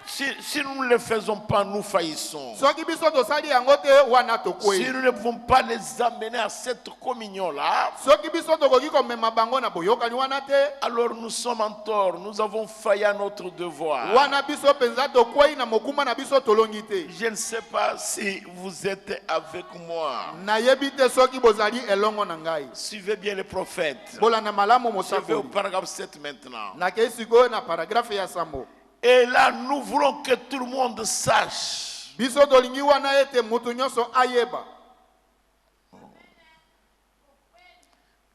Si nous ne le faisons pas, nous faillissons. Soki biso tosali yango te wana Si tokwei. nous ne pouvons pas les amener à cette communion-là, Soki biso tokoki komema bango na boyokani wana te, alors nous sommes en tort. Nous avons failli à notre devoir. wana biso penza tokwei na mokumba na biso tolongi te. Je ne sais pas si vous êtes avec moi. Na yebi te soki bozali elongo na ngai. Suivez bien les prophètes. Bolanda malamu Je vais au mosakoli. paragraphe 7 maintenant. Na kei sikoyo na paragraphe ya sambo. Et là, nous voulons que tout le monde sache Biso tolingi wana ete mutu nyonso ayeba.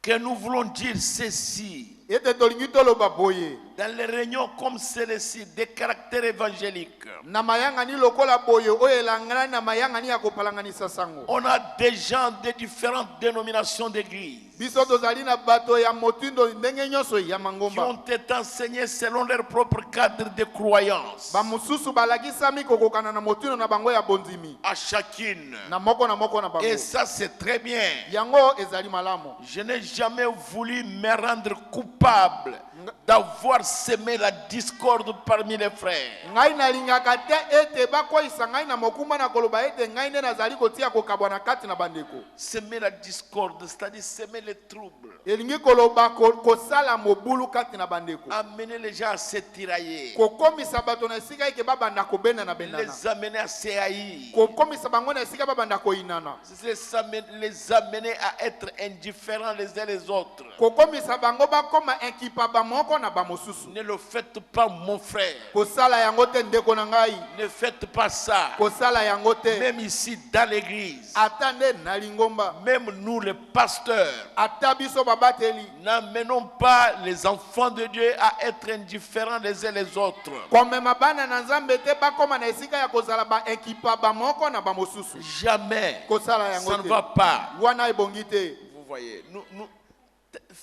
que nous voulons dire ceci. Ete tolingi toloba boye. Dans les réunions comme celle-ci, des caractères évangéliques, Na mayangani lokola boye oyo elangana na mayangani ya kopalanganisa sango. on a des gens de différentes dénominations d'église Biso tozali na bato ya motindo ndenge nyonso ya qui mangomba. ont été enseignés selon leur propre cadre de croyance. Ba mususu balakisami kokokana na motindo na bango ya bondimi. À chacune. Na moko na bango. Et ça, c'est très bien. Yango ezali malamu. Je n'ai jamais voulu me rendre coupable d'avoir semé la discorde parmi les frères. Ngai nalingaka te ete bakwisa ngai na mokumba na koloba ete ngai nde nazali kotia kokabwa na kati na bandeko. Semer la discorde, c'est-à-dire semer les troubles. Elingi koloba kosala mobulu kati na bandeko. Amener les gens à se tirailler. Kokomisa bato na esika eke babanda kobenda na bendana. Les amener à se haïr. Kokomisa bango na esika babanda koinana. Les amener à être indifférents les uns les autres. Kokomisa bango bakoma inkipa ba bamoko na bamosusu. Ne le faites pas, mon frère. Kosala yango te ndeko na ngai. Ne faites pas ça. Kosala yango te. Même ici dans l'église, Atande na lingomba. même nous les pasteurs, Ata biso babateli. n'amenons pas les enfants de Dieu à être indifférents les uns les autres. Komema bana na nzambe te bakoma na esika ya kozala ba ekipa bamoko na bamosusu. Jamais. Kosala yango Ça te. ne va pas. Wana ebongi te. Vous voyez,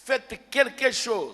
faites quelque chose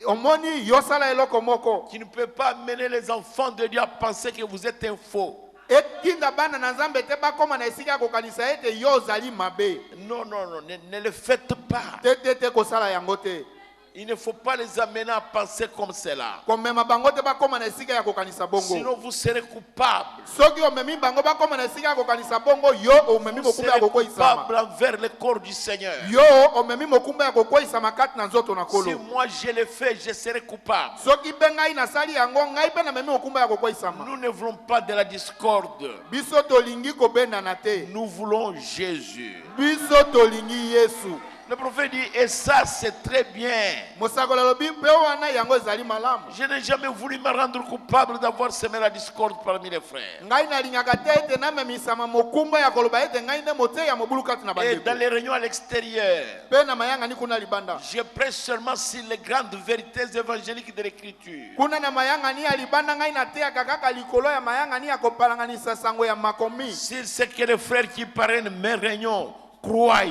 Omoni yosala eloko moko. qui ne peut pas mener les enfants de Dieu à penser que vous êtes un faux. Etinda bana na nzambe te bakoma na esika ya kokanisa ete yo ozali mabe. Non, non, non, ne le faites pas. Te kosala yango te. Il ne faut pas les amener à penser comme cela. Komema bango te bakoma na esika ya kokanisa bongo. Sinon vous serez coupable. Soki omemi bango bakoma na esika ya kokanisa bongo yo omemi Vous mokumba ya serez kokoisama. coupable envers le corps du Seigneur. Yo omemi mokumba ya kokoisama kati na nzoto na Si kolo. moi je le fais, je serai coupable. Soki be ngai nasali yango ngai pe na memi mokumba ya kokoisama. Nous ne voulons pas de la discorde. Biso tolingi kobendana te. Nous voulons Jésus. Biso tolingi Yesu. Le prophète dit, et ça c'est très bien. Mosakolo lobi pe wana yango ezali malamu. Je n'ai jamais voulu me rendre coupable d'avoir semé la discorde parmi les frères. Ngai nalingaka te ete namemisama mokumba ya koloba ete ngai nde mote ya mobulu kati na Et bandeko. dans les réunions à l'extérieur, Pe na mayanga ni kuna libanda. je prêche seulement sur les grandes vérités évangéliques de l'écriture. Kuna na mayanga ni ya libanda ngai nateyaka kaka likolo ya mayanga ni ya kopalanganisa sango ya makomi. C'est ce que les frères qui parrainent mes réunions croient.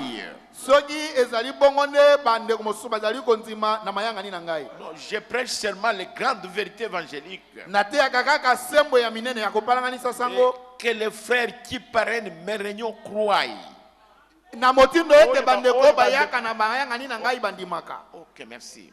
Soki ezali bongo nde bandeko mosusu bazali kondima na mayanga ni na ngai. Non, je prêche seulement les grandes vérités évangéliques. Nateyaka kaka sembo ya minene ya kopalanganisa Et sango. que les frères qui parrainent mes réunions croient. Na motindo ete Oyo bandeko ba- bayaka na mayanga ni na ngai bandimaka. Ok, merci.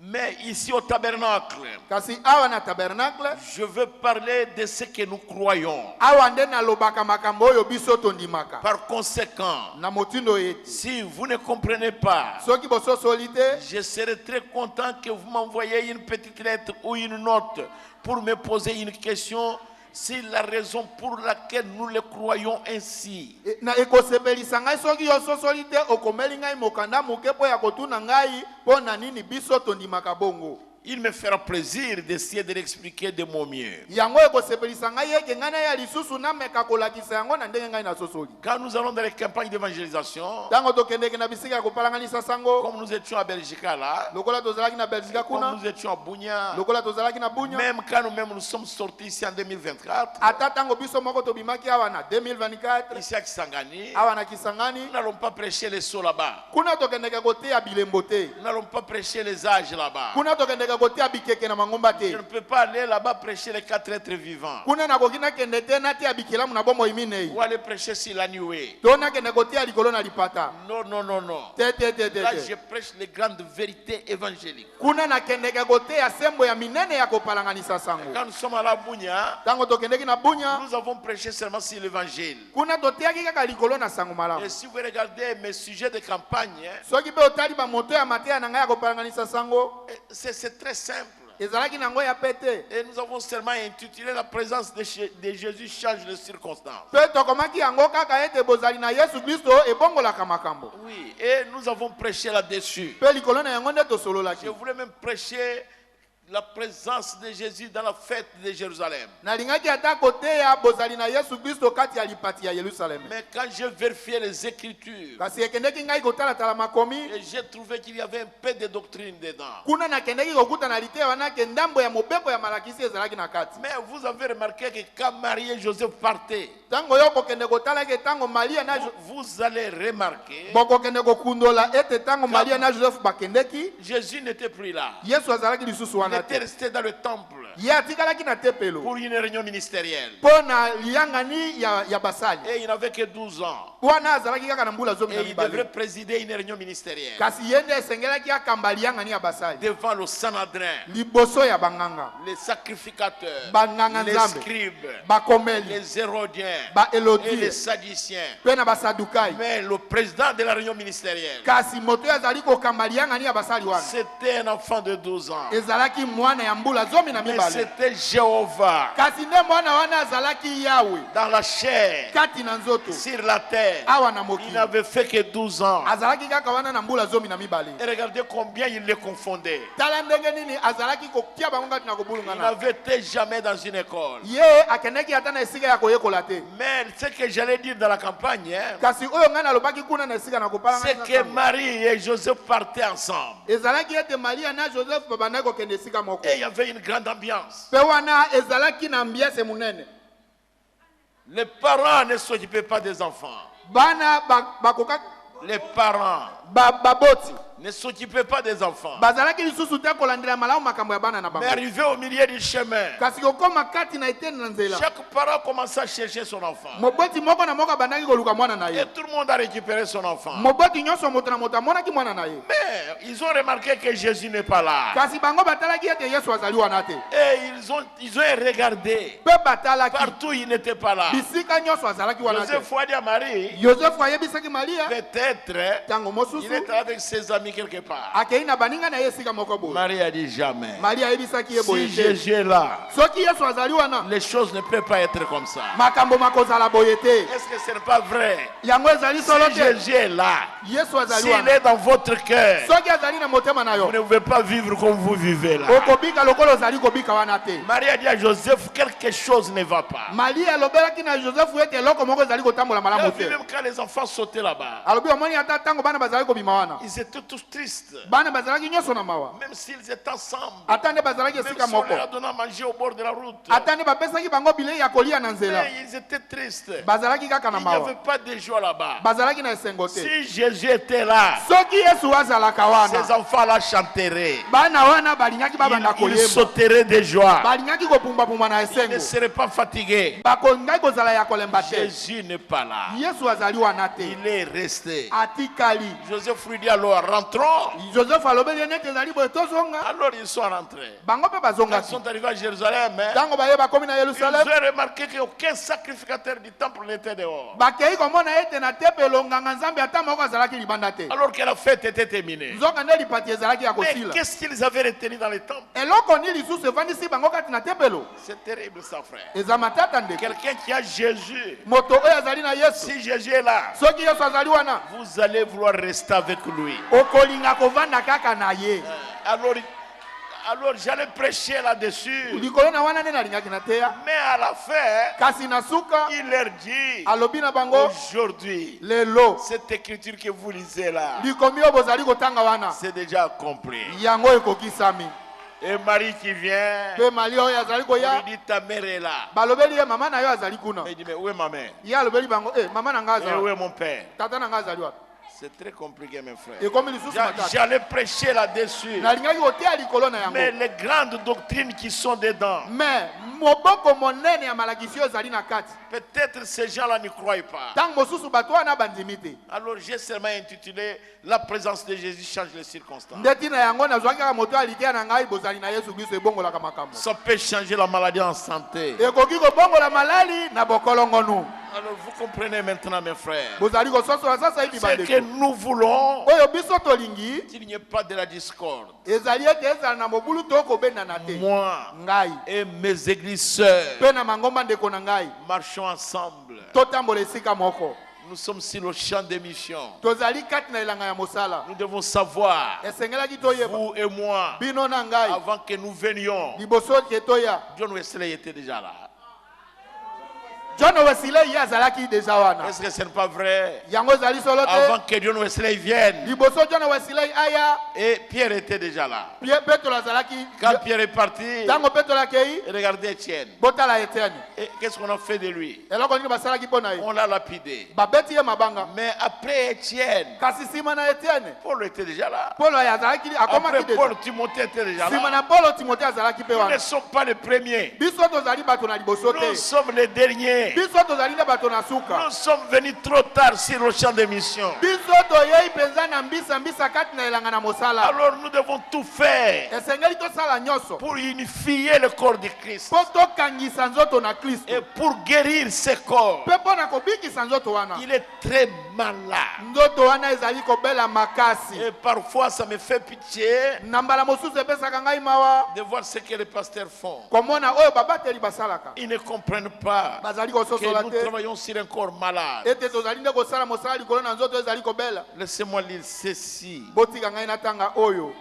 Mais ici au tabernacle, Kasi awa na tabernacle, je veux parler de ce que nous croyons. awa nde nalobaka makambo oyo biso tondimaka. Par conséquent, Na motindo ete. si vous ne comprenez pas, Soki bososoli te, je serai très content que vous m'envoyiez une petite lettre ou une note pour me poser une question sur la raison pour laquelle nous le croyons ainsi. na ekosepelisa ngai soki yo sosoli te okomeli ngai mokanda moke mpo ya kotuna ngai mpo na nini biso tondimaka bongo. Il me fera plaisir d'essayer de l'expliquer de mon mieux. Yango ekosepelisa ngai eke ngai naya lisusu nameka kolakisa yango na ndenge ngai nasosoli. Quand nous allons dans les campagnes d'évangélisation, Ntango tokendeke na bisika ya kopalanganisa sango, comme nous étions à Belgique là, lokola tozalaki na Belgique comme kuna, nous étions à Bounia, lokola tozalaki na Bunya, même quand nous sommes sortis ici en 2024, ata ntango biso moko tobimaki awa na 2024, ici à Kisangani, awa na Kisangani, nous n'allons pas prêcher les sauts là-bas. kuna tokendeke koteya bilembo te. Nous n'allons pas prêcher les âges là-bas. Kuna tokendeke koteya bikeke na mangomba Je te. ne peux pas aller là-bas prêcher les 4 êtres vivants. Kuna nakoki nakende te nateya bikelamu na bomoi minei. Ou aller prêcher sur la nuée. To nakende koteya likolo na lipata. Non, non, non, non. Te. Là, je prêche les grandes vérités évangéliques. Kuna nakendeke koteya sembo ya minene ya kopalanganisa sango. Quand nous sommes à la Bounia, Ntango tokendeki na Bunya, nous avons prêché seulement sur l'évangile. kuna toteyaki kaka likolo na sango malamu. Et si vous regardez mes sujets de campagne, Soki pe otali bamoto ya mateya na ngai ya kopalanganisa sango, c'est très simple. ezalaki nango ya pete. Et nous avons seulement intitulé La présence de Jésus change les circonstances. Pe tokomaki yango kaka ete bozali na Yesu Kristo ebongolaka makambo. Oui, et nous avons prêché là-dessus. Pe likolo na yango nde Je tosololaki. voulais même prêcher la présence de Jésus dans la fête de Jérusalem. Nalingaki ata koteya bozali na Yesu Kristo kati ya lipati ya Yerusalem. Mais quand j'ai vérifié les Écritures, Kasi ekendeki ngai kotalatala makomi, et j'ai trouvé qu'il y avait un peu de doctrine dedans. kuna nakendeki kokutana liteya wana ke ndambo ya mobeko ya malakisi ezalaki na kati. Mais vous avez remarqué que quand Marie et Joseph partaient, Tango yo kokende kotala ke tango Maria na vous allez remarquer bokokende kokundola ete tango Maria na Joseph bakendeki, Jésus n'était plus là. Yesu azalaki lisusu Il wana était te. resté dans le temple Ye atikalaki na tempelo pour une réunion ministérielle. mpo na liyangani ya basali. Et il n'avait que 12 ans. Wana azalaki kaka na mbula zomi Et na il devrait mibale. présider une réunion ministérielle Kasi ye nde esengelaki akamba liyangani ya basali devant le Sanhedrin, liboso ya banganga, les sacrificateurs, banganga les nzambe, scribes, bakomeli, les Hérodiens et les baelodie Sadduciens. mpe na basadukai. Mais le président de la réunion ministérielle, Kasi moto oyo azali kokamba liyangani ya basali wana c'était un enfant de 12 ans. ezalaki azalaki mwana ya mbula zomi na mais mibale. c'était Jéhovah Kasi nde mwana wana azalaki Yawe dans la chair, kati na nzoto sur la terre. awa na Il mokili. n'avait fait que 12 ans. Azalaki kaka wana na mbula zomi na mibale. Et regardez combien il les confondait. Tala ndenge nini azalaki kokia bango ngati na Il kobulungana. n'avait été jamais dans une école. Ye akendeki ata na esika ya koyekola te. Mais ce que j'allais dire dans la campagne, hein, Kasi oyo ngana alobaki kuna na esika na kopala c'est que Marie et Joseph partaient ensemble. ezalaki ete Maria na Joseph babandaki kokende esika moko. Et il y avait une grande ambiance. Pe wana ezalaki na ambiance munene. Les parents ne s'occupaient pas des enfants. Bana bakoka Les parents baboti ne s'occupaient pas des enfants. bazalaki lisusu te kolandela malamu makambo ya bana na Mais bango. arrivé au milieu du chemin, Kasi kokoma kati na eteni na nzela. chaque parent commençait à chercher son enfant. Moboti moko na moko abandaki koluka mwana na Et ye. tout le monde a récupéré son enfant. Moboti nyonso moto na moto amonaki mwana na ye. Mais ils ont remarqué que Jésus n'est pas là. Kasi bango batalaki ete Yesu azali wana te. Et ils ont regardé. Pe batalaki Partout, il n'était pas là. bisika nyonso azalaki wana te. Joseph a dit à Marie, Joseph ayebisaki Maria peut-être tango il mosusu était avec ses amis quelque part. akei na baninga na ye esika moko boye. Marie a dit jamais. Maria ayebisaki ye boye Si te. Jésus est là, Soki Yesu azali wana les choses ne peuvent pas être comme ça. makambo makozala boye te. Est-ce que ce n'est pas vrai? Yango ezali solo Si te. Jésus est là, Yesu azali s'il wana. est dans votre cœur, Soki azali na motema na vous yo. ne pouvez pas vivre comme vous vivez là. Okobika lokolo ozali kobika wana te. Marie a dit à Joseph, quelque chose ne va pas. Maria alobelaki na Joseph ete eloko moko ezali kotambola Et malamu puis te. même quand les enfants sautaient là-bas, Alobi omoni ata tango bana bazalaki kobima wana. ils étaient tous tristes. Bana bazalaki nyonso na mawa. Même s'ils étaient ensemble. Ata nde bazalaki Même esika si on moko. leur a donné à manger au bord de la route. Ata nde bapesaki bango bilei ya kolia na nzela. Mais ils étaient tristes. Bazalaki kaka na Il n'y avait mawa. pas de joie là-bas. Bazalaki na esengo te. Si Jésus était là, Soki Yesu azalaka ces wana. enfants-là chanteraient. Bana wana balingaki babanda Ils koyemba. sauteraient de joie. Balingaki kopumba na Ils ne esengo. seraient pas fatigués. Bakongaki kozala ya kolemba te. Jésus n'est pas là. Yesu azali wana te. Il est resté. Atikali. Joseph lui dit alors, rentrons. Joseph alobeli nete ezali boye tozonga. Alors ils sont rentrés. Bango pe Quand bazongaki. ils sont arrivés à Jérusalem, hein, Tango baye bakomi na ils Yerusalem. ont remarqué qu'aucun sacrificateur du temple n'était dehors. Bakei komona ete na tempelo nganga nzambe ata moko azalaki libanda te. Alors que la fête était terminée. Nzoka nde lipati ezalaki ya Mais kosila. qu'est-ce qu'ils avaient retenu dans le temple? Eloko ni lisusu evandisi bango kati na tempelo. C'est terrible ça, frère. Eza matata ndeko. Quelqu'un qui a Jésus, Moto oyo azali na Yesu. si Jésus est là, Soki Yesu azali wana. vous allez vouloir rester avec lui. Okolinga kovanda kaka na ye. Alors j'allais prêcher là-dessus. Likolo na wana nde nalingaki na teya. Mais à la fin, Kasi na suka il leur dit, alobi na bango aujourd'hui, lelo. cette écriture que vous lisez là, Likomi oyo bozali kotanga wana. c'est déjà accompli. Yango ekokisami. Et Marie qui vient, Pe Mali oyo azali on koya. lui dit, ta mère est là. Balobeli ye mama na yo azali kuna. Mais il dit, mais où est ma mère? Ye alobeli bango mama na nga Et où azali. est mon père? Tata na nga azali wapi? C'est très compliqué, mes frères. Ekomi lisusu matata. J'allais prêcher là-dessus. Nalingaki koteya likolo na Mais yango. les grandes doctrines qui sont dedans, Mais moboko monene ya malakisi oyo ezali na kati. peut-être ces gens-là ne croient pas. Ntango mosusu bato wana bandimi te. Alors j'ai seulement intitulé La présence de Jésus change les circonstances. Nde ntina yango nazwaki kaka moto ya liteya na ngai bozali na Yesu Kristo ebongolaka makambo. Ça peut changer la maladie en santé. Ekoki kobongola malali na bokolongonu. Alors vous comprenez maintenant, mes frères, Bozali kososola sasa hivi ce que bandeko. nous voulons, Oyo biso tolingi qu'il n'y ait pas de la discorde. ezali ete ezala na mobulu to kobendana te. Moi Ngai et mes églises sœurs mpe na mangomba ndeko na ngai marchons ensemble. totambola esika moko. Nous sommes sur le champ des missions. Tozali kati na elanga ya mosala. Nous devons savoir, Esengelaki toyeba vous et moi, bino na ngai avant que nous venions, liboso ke toya. John Wesley était déjà là. John Wesley ye azalaki deja wana. Est-ce que ce n'est pas vrai? Yango ezali solo te. Avant que John Wesley vienne, Liboso John Wesley aya et Pierre était déjà là. Petro azalaki. Quand Pierre est parti, Tango Petro akei regardez Étienne. botala Etienne. Et qu'est-ce qu'on a fait de lui? Eloko nini basalaki mpona ye. On l'a lapidé. Babeti ye mabanga. Mais après Étienne, Kasi nsima na Etienne. Paul était déjà là. Paulo ye azalaki akomaki Après deja. Paul, Timothée était déjà Nsima là. na Paulo Timothée azalaki mpe Nous ne wana. sommes pas les premiers. Biso tozali bato na liboso Nous te. sommes les derniers. Biso tozali nde bato na suka. Nous sommes venus trop tard sur le champ de mission. Biso toyei mpenza na mbisa kati na elanga na mosala. Alors nous devons tout faire Esengeli tosala nyonso. pour unifier le corps de Christ Mpo tokangisa nzoto na Kristo. et pour guérir ce corps. Mpe mpo na kobikisa nzoto wana. Il est très malade. nzoto wana ezali kobela makasi. Et parfois, ça me fait pitié Na mbala mosusu epesaka ngai mawa de voir ce que les pasteurs font. komona oyo babateli basalaka Ils ne comprennent pas bazali que kososola nous te travaillons sur un corps malade. ete tozali nde kosala mosala likolo na nzoto ezali kobela. Laissez-moi lire ceci. Botika ngai natanga oyo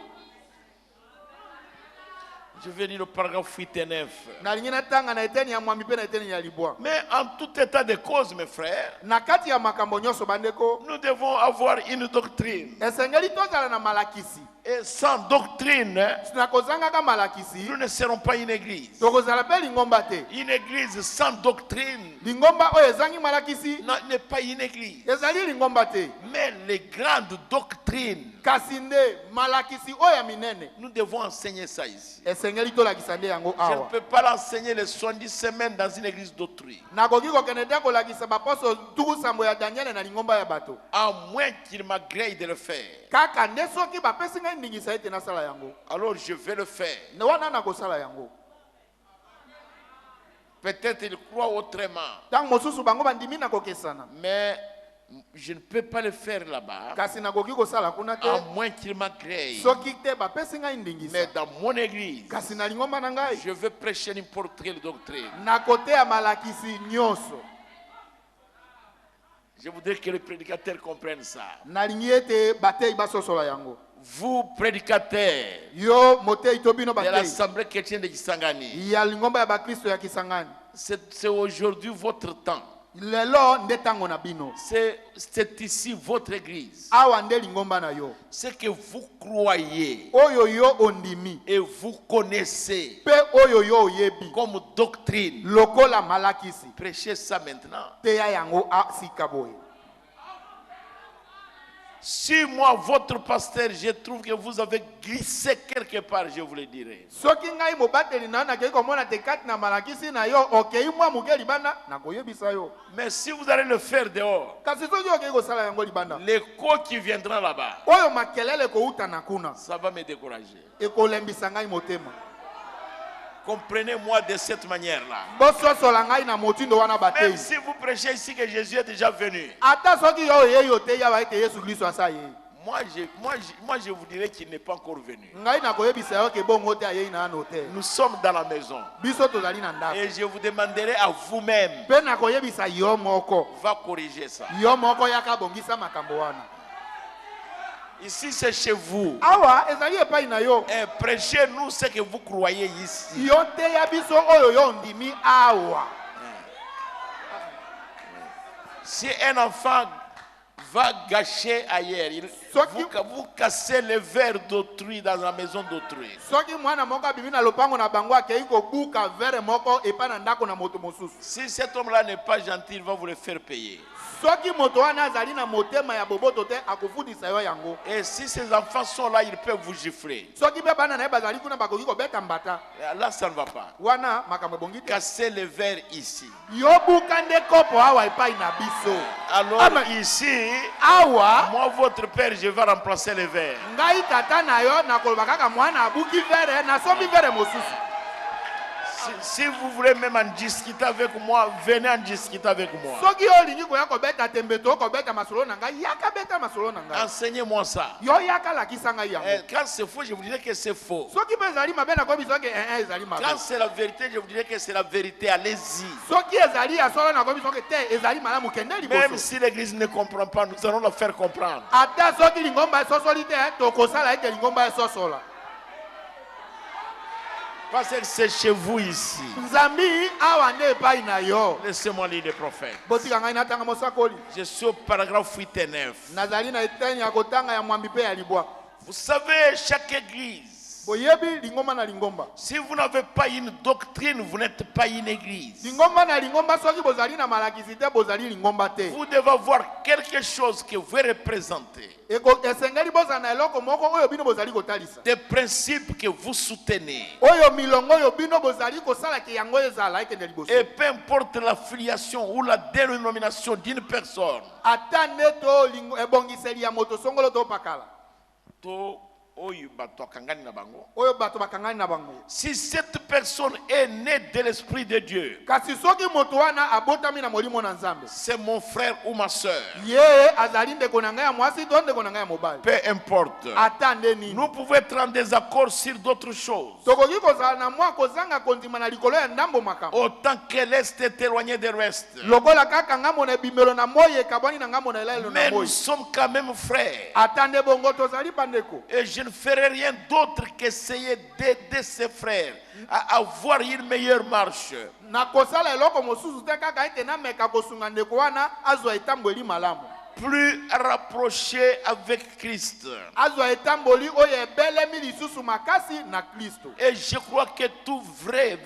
Je vais lire le paragraphe 8 et 9. nalingi natanga na eteni ya mwambi mpe na eteni ya libwa. Mais en tout état de cause, mes frères, Na kati ya makambo nyonso bandeko nous devons avoir une doctrine. esengeli tozala na malakisi. Et sans doctrine, Na kozangaka malakisi nous ne serons pas une église. tokozala mpe lingomba te. Une église sans doctrine Lingomba oyo ezangi malakisi n'est pas une église. ezali lingomba te. Mais les grandes doctrines, Kasi nde malakisi oyo ya minene nous devons enseigner ça ici. esengeli tolakisa nde yango Je ne awa. peux pas l'enseigner les 70 semaines dans une église d'autrui. Nakoki kokende te kolakisa baposo tuku sambo ya Daniele na lingomba ya bato. À moins qu'il m'agrée de le faire. Kaka nde soki bapesi ngai ndingisa ete nasala yango. Alors je vais le faire. Ne wana nakosala yango. Peut-être il croit autrement. Tango mosusu bango bandimi nakokesana. Mais je ne peux pas le faire là-bas. Kasi nakoki kosala kuna te. À moins qu'il m'agrée. Soki te bapesi ngai ndingisa. Mais dans mon église, Kasi na lingomba na ngai je veux prêcher n'importe quelle doctrine. na kote ya malakisi nyonso. Je voudrais que les prédicateurs comprennent ça. Nalingi ete batei basosola yango. Vous, prédicateurs Yo motei to bino de batei. l'Assemblée chrétienne de Kisangani, Ya lingomba ya bakristo ya Kisangani. c'est aujourd'hui votre temps. Lelo nde tango na bino. C'est ici votre église. Awa nde lingomba na yo. Ce que vous croyez Oyo yo ondimi. et vous connaissez Pe oyo yo oyebi. comme doctrine, Lokola malakisi. prêchez ça maintenant. Teya yango a sikaboy. Si moi, votre pasteur, je trouve que vous avez glissé quelque part, je vous le dirai. Soki ngai mobateli na na kei komona te kati na malakisi na yo okei mwa muke libanda na koyebisa yo. Mais si vous allez le faire dehors, Kasi soki okei kosala yango libanda. l'écho qui viendra là-bas, Oyo makelele kouta na kuna. ça va me décourager. Ekolembisa ngai motema. Comprenez-moi de cette manière-là. Bososola ngai na motindo wana Même batei. si vous prêchez ici que Jésus est déjà venu, Ata soki yo ye yo te ya ba ete Yesu Kristo asa ye. moi, je vous dirais qu'il n'est pas encore venu. Ngai na koyebisa yo ke bongo te aye na no te. Nous sommes dans la maison. Biso tozali na ndako. Et je vous demanderai à vous-même, Pe na koyebisa yo moko. va corriger ça. Yo moko yaka bongisa makambo wana. Ici, c'est chez vous. Awa ezali epai na yo. Et prêchez-nous ce que vous croyez ici. Yo te ya biso oyo yo ndimi awa. Si un enfant va gâcher ailleurs, vous cassez les verres d'autrui dans la maison d'autrui. Soki mwana moko abimi na lopango na bango akei kobuka vere moko epai na ndako na moto mosusu. Si cet homme-là n'est pas gentil, il va vous le faire payer. Soki moto wana azali na motema ya boboto te akofundisa yo yango. Et si ces enfants sont là, ils peuvent vous gifler. Soki pe bana na ye bazali kuna bakoki kobeta mbata. Et là, ça ne va pas. Wana makambo ebongi te. Cassez les verres ici. Yo buka nde kopo awa epai na biso. Alors ici, Awa moi, votre père, je vais remplacer les verres. ngai tata na yo nakoloba kaka mwana abuki vere na sombi vere mosusu. Si vous voulez même en discuter avec moi, venez en discuter avec moi. Soki yo lingi koya kobeta tembe to kobeta masolo na ngai yaka beta masolo na ngai. Enseignez-moi ça. Yo yaka lakisa ngai yango. Quand c'est faux, je vous dirais que c'est faux. Soki pe ezali mabe na kobiso ke ezali mabe. Quand c'est la vérité, je vous dirais que c'est la vérité. Allez-y. Soki ezali ya solo na kobiso ke te ezali malamu kende Même liboso. si l'église ne comprend pas, nous allons la faire comprendre. Ata soki lingomba esosoli te tokosala ete lingomba esosola. Parce que c'est chez vous ici. Nzambi awa nde epai na yo. Laissez-moi lire les prophètes. Botika ngai natanga mosakoli. Je suis au paragraphe 8 et 9. Nazali na eteni ya kotanga ya mwambi pe ya libwa. Vous savez, chaque église, Boyebi lingomba na lingomba. si vous n'avez pas une doctrine, vous n'êtes pas une église. Lingomba na lingomba soki bozali na malakisi te bozali lingomba te. Vous devez avoir quelque chose que vous représentez. Esengeli bozala na eloko moko oyo bino bozali kotalisa. Des principes que vous soutenez. Oyo milongo oyo bino bozali kosala ke yango ezala ekende liboso. Et peu importe l'affiliation ou la dénomination d'une personne, Ata nde to ebongiseli ya moto songolo to pakala. to oyo bato akangani na bango. oyo bato bakangani na bango. Si cette personne est née de l'Esprit de Dieu, Kasi soki moto wana abotami na molimo na Nzambe, c'est mon frère ou ma soeur. ye azali ndeko na ngai ya mwasi to ndeko na ngai ya mobali. Peu importe. Ata nde nini. Nous pouvons être en désaccord sur d'autres choses. Tokoki kozala na mwa kozanga kondima na likolo ya ndambo makambo. Autant que l'Est est éloigné de l'Ouest. Lokola kaka ngambo na bimelo na moyi ekabwani na ngambo na elelo na Mais nous moyi. sommes quand même frères. Ata nde bongo tozali bandeko. Et je ne ferai rien d'autre qu'essayer d'aider ses frères à avoir une meilleure marche. Na kosala eloko mosusu te kaka ete na meka kosunga ndeko wana azwa etamboli malamu. Plus rapproché avec Christ. Azwa etamboli oyo ebelemi lisusu makasi na Kristo. Et je crois que tout vrai,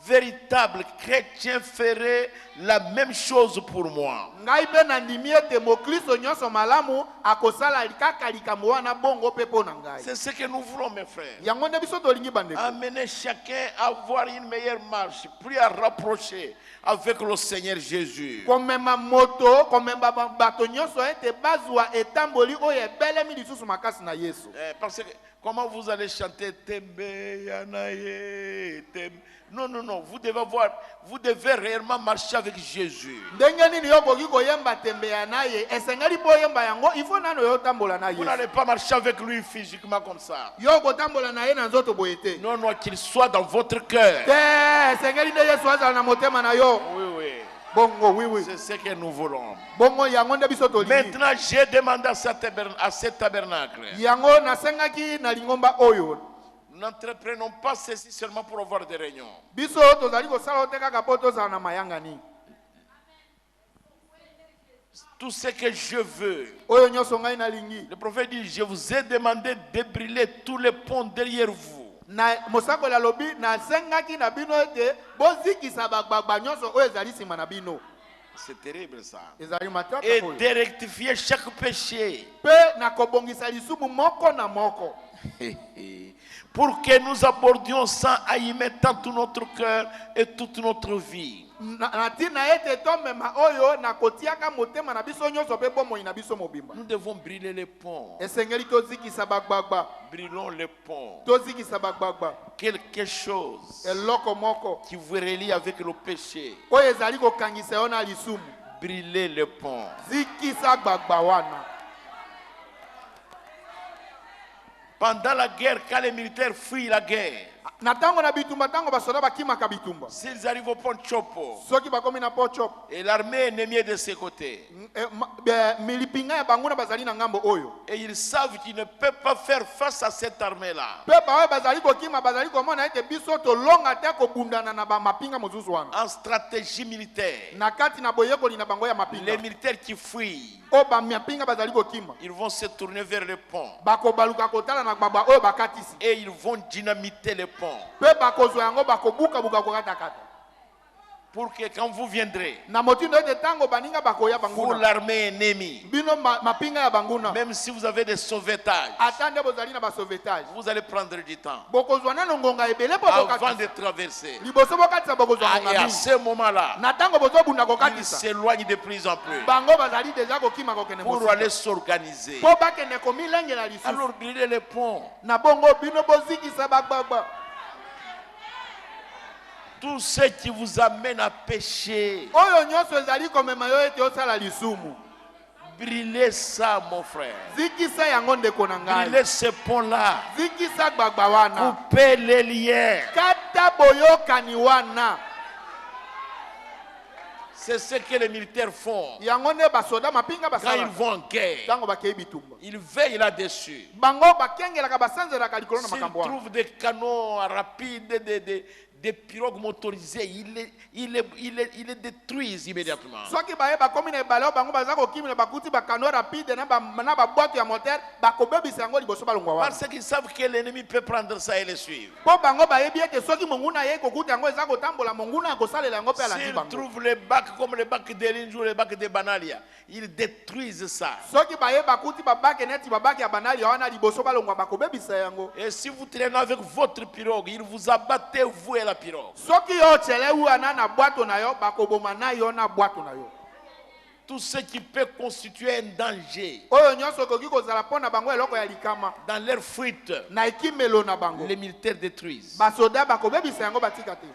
véritable chrétien ferait la même chose pour moi. Ngai pe na ndimi ete mokristo nyonso malamu akosala kaka likambo wana bongo pe po na ngai. C'est ce que nous voulons, mes frères. Yango nde biso tolingi bandeko. Amener chacun à avoir une meilleure marche, plus à rapprocher avec le Seigneur Jésus. Komema moto, komema bato nyonso ete bazwa etamboli oyo ebelemi lisusu makasi na Yesu. Parce que comment vous allez chanter Tembe Yanaye Tembe. Non, non, non, vous devez réellement marcher avec Jésus. Ndenge nini yo koki koyemba tembe ya naye esengeli po yemba yango ifo nano yo tambola na Vous Yesu. n'allez pas marcher avec lui physiquement comme ça. Yo kotambola na ye na nzoto boyete. Non, non, qu'il soit dans votre cœur. Te esengeli nde Yesu azala na motema na yo. Oui, oui. Bongo oui oui. C'est ce que nous voulons. Bongo yango nde biso tolingi. Maintenant, j'ai demandé à ce tabernacle. Yango nasengaki na lingomba oyo. N'entreprenons pas ceci seulement pour avoir des réunions. Biso tozali kosala te kaka po tozala na mayanga ni. Tout ce que je veux. Oyo nyonso ngai na lingi. Le prophète dit, je vous ai demandé de brûler tous les ponts derrière vous. Na mosako la lobi na sengaki na bino ete bozikisa bagbagba nyonso oyo ezali sima na bino. C'est terrible ça. Ezali matata Et oyo. de rectifier chaque péché. Pe na kobongisa lisumu moko na moko. Pour que nous abordions sans aimer tant tout notre cœur et toute notre vie. Na tina ete tomema oyo na kotiaka motema na biso nyonso pe bomoi na biso mobimba. Nous devons brûler les ponts. Esengeli tozikisa bagbagba. Brûlons les ponts. Tozikisa bagbagba. Quelque chose Eloko moko qui vous relie avec le péché. oyo ezali kokangisa yo na lisumu. Brûlez les ponts. Zikisa gbagba wana. Pendant la guerre, quand les militaires fuient la guerre, Na tango na bitumba tango basoda bakimaka bitumba. s'ils arrivent au pont Chopo Soki bakomi na po chop. et l'armée ennemie est de ses côtés, Milipinga ya banguna bazali na ngambo oyo. et ils savent qu'ils ne peuvent pas faire face à cette armée-là, Pe bawe bazali kokima bazali komona ete biso tolonga te kobundana na ba mapinga mozuzu wana. en stratégie militaire, Na kati na boyekoli na bango ya les mapinga. militaires qui fuient, O ba mapinga bazali kokima. ils vont se tourner vers le pont Bakobaluka kotala na gbagba oyo bakatisi. et ils vont dynamiter le pont Pe bakozwa yango bakobuka buka kokata kata. pour que quand vous viendrez, Na motindo ete tango baninga bakoya vous banguna. l'armée ennemie, Bino mapinga ya banguna. même si vous avez des sauvetages, Atande bozali na ba sauvetage. vous allez prendre du temps Bokozwa nano ngonga ebele po avant bokatisa. de traverser. Liboso bokatisa bokozwa Et ngonga à mingi. ce moment-là, Na tango bozobunda ils kokatisa. s'éloignent de plus en plus Bango bazali deja kokima kokene pour mosika. aller s'organiser. Po bakende komilengela lisusu. Alors brûlez les ponts. Na bongo bino bozikisa bagbagba. Tout ce qui vous amène à pécher, Oyo nyonso ezali komema yo ete osala lisumu. brûlez ça, mon frère. Zikisa yango ndeko na ngai. Brûlez ce pont-là. Zikisa gbagba wana. Coupez les liens. Kata boyokani wana. C'est ce que les militaires font Yango ne basoda mapinga quand ils basala. vont en guerre. Tango bakei bitumba. Ils veillent là-dessus. Bango bakengelaka basanzelaka likolo na S'ils makambo wana. trouvent des canons rapides, des pirogues motorisées, ils les détruisent immédiatement. Soki baye bakomi na ebale bango baza kokimela bakuti bakano rapide na ba boîte ya moteur bakobebisa yango liboso balongwa wana. Parce qu'ils savent que l'ennemi peut prendre ça et les suivre. Po bango bayebi ete soki monguna ye kokuta yango eza kotambola monguna akosalela yango pe alandi S'ils bango. trouvent les bacs comme les bacs d'Elinj ou les bacs de Banalia, ils détruisent ça. Soki baye bakuti babake neti babake ya banali wana liboso balongwa bakobebisa yango. Et si vous traînez avec votre pirogue, ils vous abattent, vous et la pirogue. Soki yo chele wana na bwato na yo bakoboma na yo na bwato na yo. tout ce qui peut constituer un danger oyo nyonso koki kozala pona bango eloko ya likama dans leur fuite, na ekimelo na bango les militaires détruisent. basoda bakobebisa yango batika te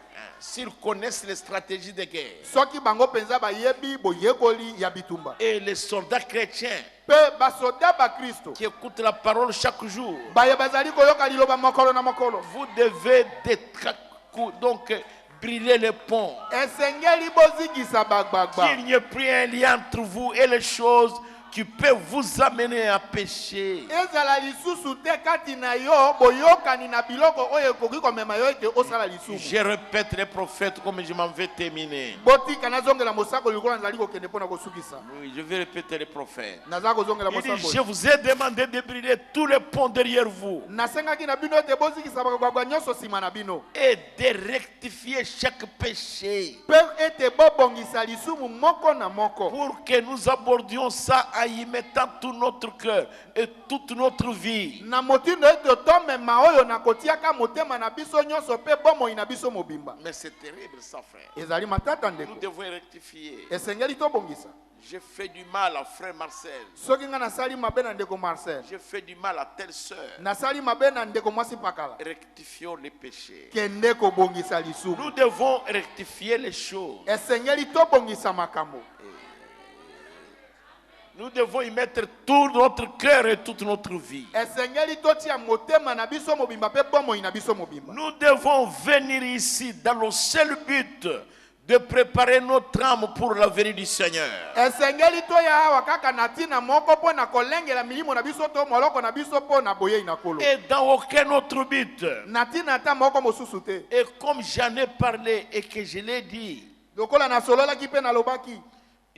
S'ils connaissent les stratégies de guerre, soki bango penza bayebi boyekoli ya bitumba et les soldats chrétiens pe basoda bakristo qui écoutent la parole chaque jour, baye bazali koyoka liloba mokolo na mokolo vous devez donc brûler les ponts. esengeli bozikisa bagbagba Qu'il n'y ait plus un lien entre vous et les choses qui peuvent vous amener à pécher. ezala lisusu te kati na yo boyokani na biloko oyo ekoki komema yo ete osala lisusu Je répète les prophètes comme je m'en vais terminer. botika nazongela mosako likolo nazali kokende mpona kosukisa Oui, je vais répéter les prophètes. naza kozongela Il dit, mosako je vous ai demandé de brûler tous les ponts derrière vous nasengaki na bino ete bozikisa bagbagba nyonso nsima na bino et de rectifier chaque péché mpe ete bobongisa lisumu moko na moko pour que nous abordions ça en y mettant tout notre cœur et toute notre vie. na motindo ete tomema oyo na kotiaka motema na biso nyonso mpe bomoi na biso mobimba Mais c'est terrible ça, frère. ezali matata Nous ndeko devons rectifier. esengeli tobongisa J'ai fait du mal à frère Marcel. soki nga nasali mabe na ndeko marcel J'ai fait du mal à telle sœur. nasali mabe na ndeko mwasi pakala Rectifions les péchés. kende kobongisa lisumu Nous devons rectifier les choses. esengeli tobongisa makambo Nous devons y mettre tout notre cœur et toute notre vie. esengeli totia motema na biso mobimba mpe bomoi na biso mobimba Nous devons venir ici dans le seul but de préparer notre âme pour la venue du Seigneur. esengeli toya awa kaka na ntina moko mpo na kolengela milimo na biso to moloko na biso mpo na boyei na kolo Et dans aucun autre but. na ntina ata moko mosusu te Et comme j'en ai parlé et que je l'ai dit, lokola nasololaki mpe nalobaki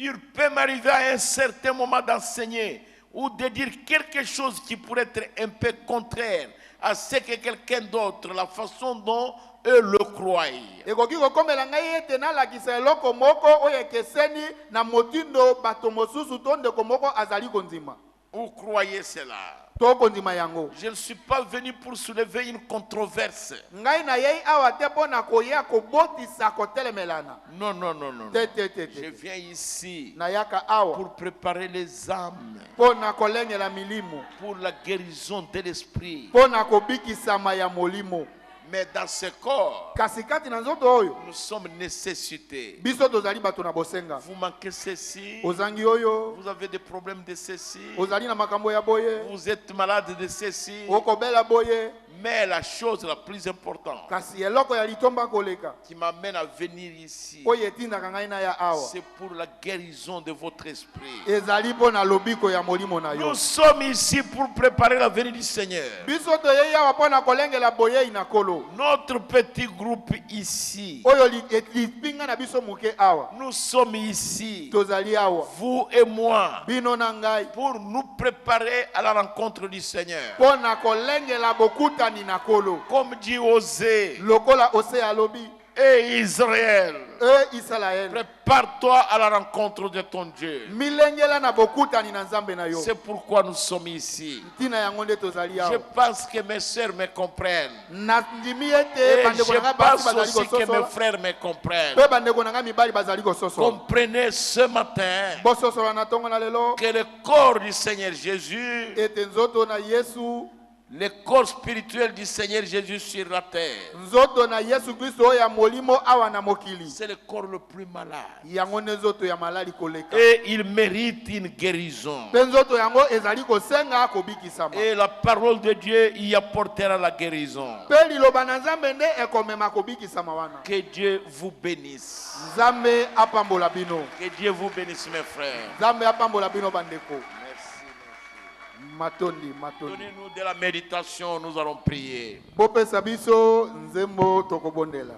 il peut m'arriver à un certain moment d'enseigner ou de dire quelque chose qui pourrait être un peu contraire à ce que quelqu'un d'autre, la façon dont eux le croient. ekoki kokomela ngai ete nalakisa eloko moko oyo ekeseni na motindo bato mosusu to ndeko moko azali kondima Vous croyez cela? to kondima yango Je ne suis pas venu pour soulever une controverse. ngai na yei awa te mpo na koya kobotisa kotelemelana Non, non, non, non. te te te Je te viens ici nayaka awa pour préparer les âmes mpo na kolengela milimo pour la guérison de l'esprit. mpo na kobikisama ya molimo Mais dans ce corps, kasi kati na nzoto oyo nous sommes nécessités. biso tozali bato na bosenga Vous manquez ceci, ozangi oyo vous avez des problèmes de ceci, ozali na makambo ya boye vous êtes malade de ceci. okobela boye Mais la chose la plus importante kasi eloko ya litomba koleka qui m'amène à venir ici, oyo etindaka ngai na ya awa c'est pour la guérison de votre esprit. ezali mpo na lobiko ya molimo na yo Nous sommes ici pour préparer la venue du Seigneur. biso toyei awa mpo na kolengela boyei na kolo Notre petit groupe ici, oyo lipinga na biso moke awa nous sommes ici, tozali awa vous et moi, bino na ngai pour nous préparer à la rencontre du Seigneur. mpo na kolengela bokutani na kolo Comme dit Osée lokola ose alobi et Israël, Israel prépare-toi à la rencontre de ton Dieu. milengela na bokutani na nzambe na yo C'est pourquoi nous sommes ici. ntina yango nde tozali Je awa pense que mes sœurs me comprennent. nandimi Et ete bandeko na je ngai basi pense bazali aussi que mes kososola frères me comprennent. mpe bandeko na ngai mibali bazali kososola Comprenez ce matin bososola na ntongo na lelo que le corps du Seigneur Jésus, ete nzoto na yesu le corps spirituel du Seigneur Jésus sur la terre, nzoto na yesu kristo oyo ya molimo awa na mokili c'est le corps le plus malade. yango nde nzoto ya malali koleka Et il mérite une guérison. mpe nzoto yango ezali kosenga kobikisama Et la parole de Dieu y apportera la guérison. mpe liloba na nzambe nde ekomema kobikisama wana Que Dieu vous bénisse. nzambe apambola bino Que Dieu vous bénisse, mes frères. nzambe apambola bino bandeko Merci. matondi matondi Donnez-nous de la méditation, nous allons prier. bopesa biso nzembo tokobondela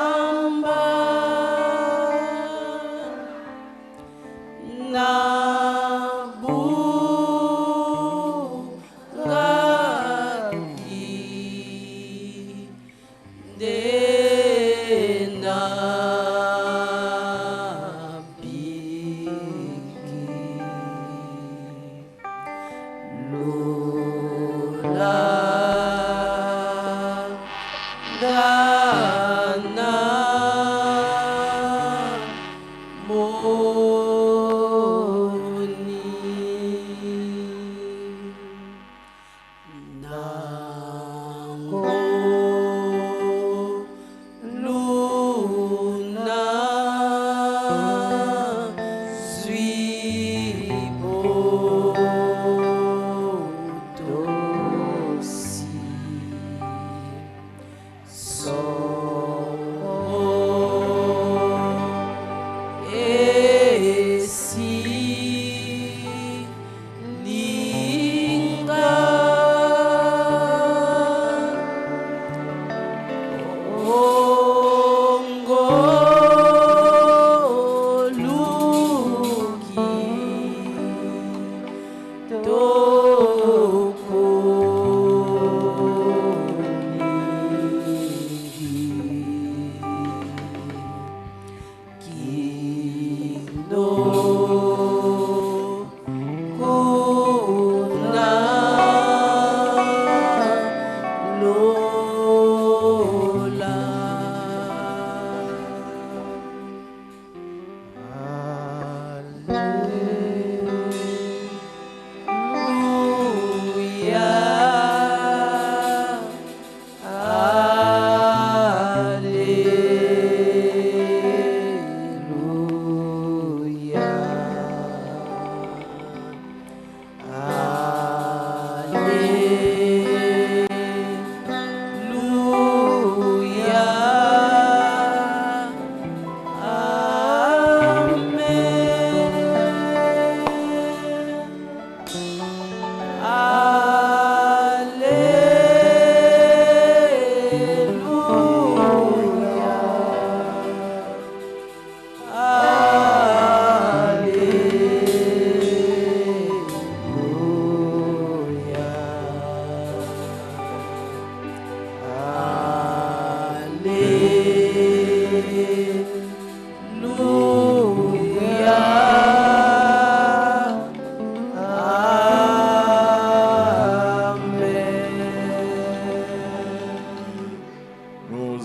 Pamba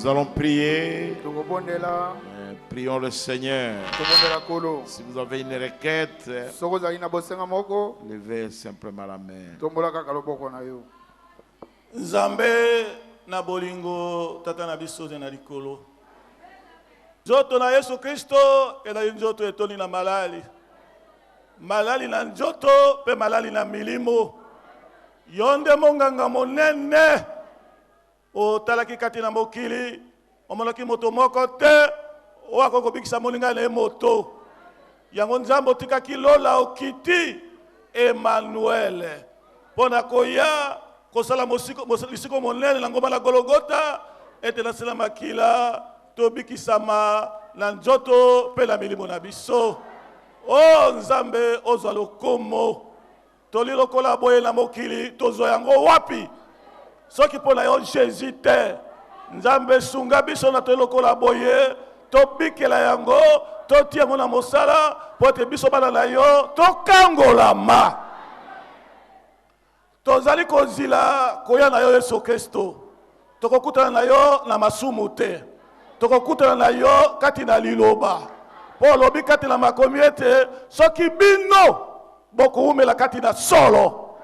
Nous allons prier. Prions le Seigneur. Si vous avez une requête, levez simplement la main. Nzambe na bolingo tata na biso na likolo. Nzoto na Yesu Kristo ela nzoto etoni na malali. Malali na nzoto pe malali na milimo. Yonde monganga monene. O talaki kati na mokili. Omonaki moto moko te. O akoko bikisa moninga na moto. Yango nzambo tika kilola okiti Emmanuel. Pona koya kosala lisiko monene na ngoma la Golgotha ete na sala makila tobikisama na nzoto pe la milimo na biso. O nzambe ozwa lokomo tolilo kola boye na mokili tozo yango wapi soki pona yo Jésus te nzambe sunga biso na tolilo kola boye tobikela yango totia yango na mosala po te biso bana na yo tokangolama tozali kozila koya na yo Yesu Kristo tokokutana na yo na masumu te tokokutana na yo kati na liloba po lobi kati na makomi ete soki bino bokuumela kati na solo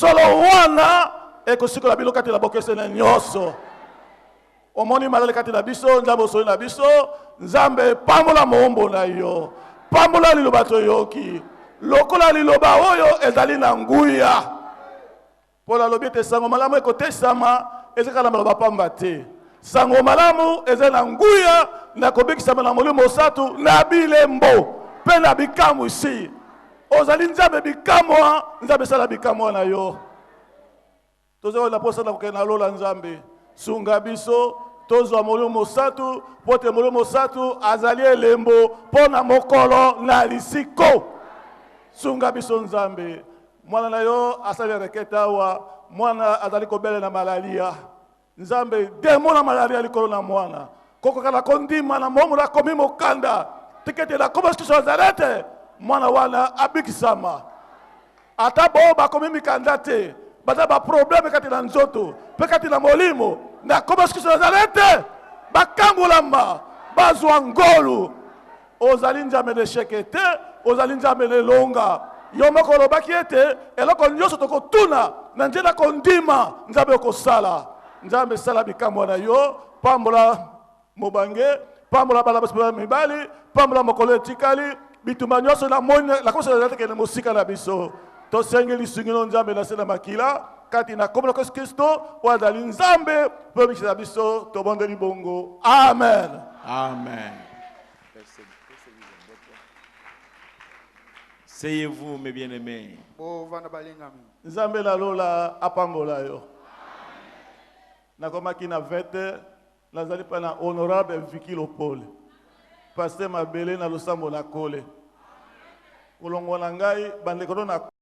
wana ekosikola bino kati na bokese na nyonso omoni malale kati na biso nzambe osoli na biso nzambe pambola mombo na yo pambola liloba toyoki lokola liloba oyo ezali na nguya Pola lobi te sango malamu ekotesama ezekala maloba pamba te. Sango malamu ezena nguya na kobikisama na molimo satu na bilembo pe na bikamu isi. Ozali nzambe bikamwa nzambe sala bikamwa na yo. Tozo la posa na kokena lola nzambe sunga biso tozwa molimo satu pote molimo satu azali elembo pona mokolo na lisiko. Sunga biso nzambe mwana na yo asali reketa wa mwana azali kobele na malaria nzambe demona malaria likolo na mwana kokokala kondima na momo la komi mokanda tikete la komoski Nazarete mwana wana abikisama ata bo bakomi mikanda te baza ba problème kati na nzoto pe kati na molimo na komoski Nazarete bakangulama bazwa ngolu ozali nzambe de shekete ozali nzambe de longa yo moko lobaki ete eloko nyonso tokotuna na nzela kondima nzambe okosala nzambe sala bikamwa na yo pambola mobange pambola bala basipela mibali pambola mokolo etikali bitumba nyonso na moni la kosa Nazarete kende mosika na biso tosengeli sungino nzambe na sela makila kati na kombo na Yesu Kristo wazali nzambe po bikisa biso tobondeli bongo amen Amen. Seyez-vous, mes bien-aimés. Nzambe la lola apambola yo. Nakomaki na vete, nazali pa na honorable Vicky Lopole. Pasteur Mabele na losambo na kole. Kolongo na ngai bandeko na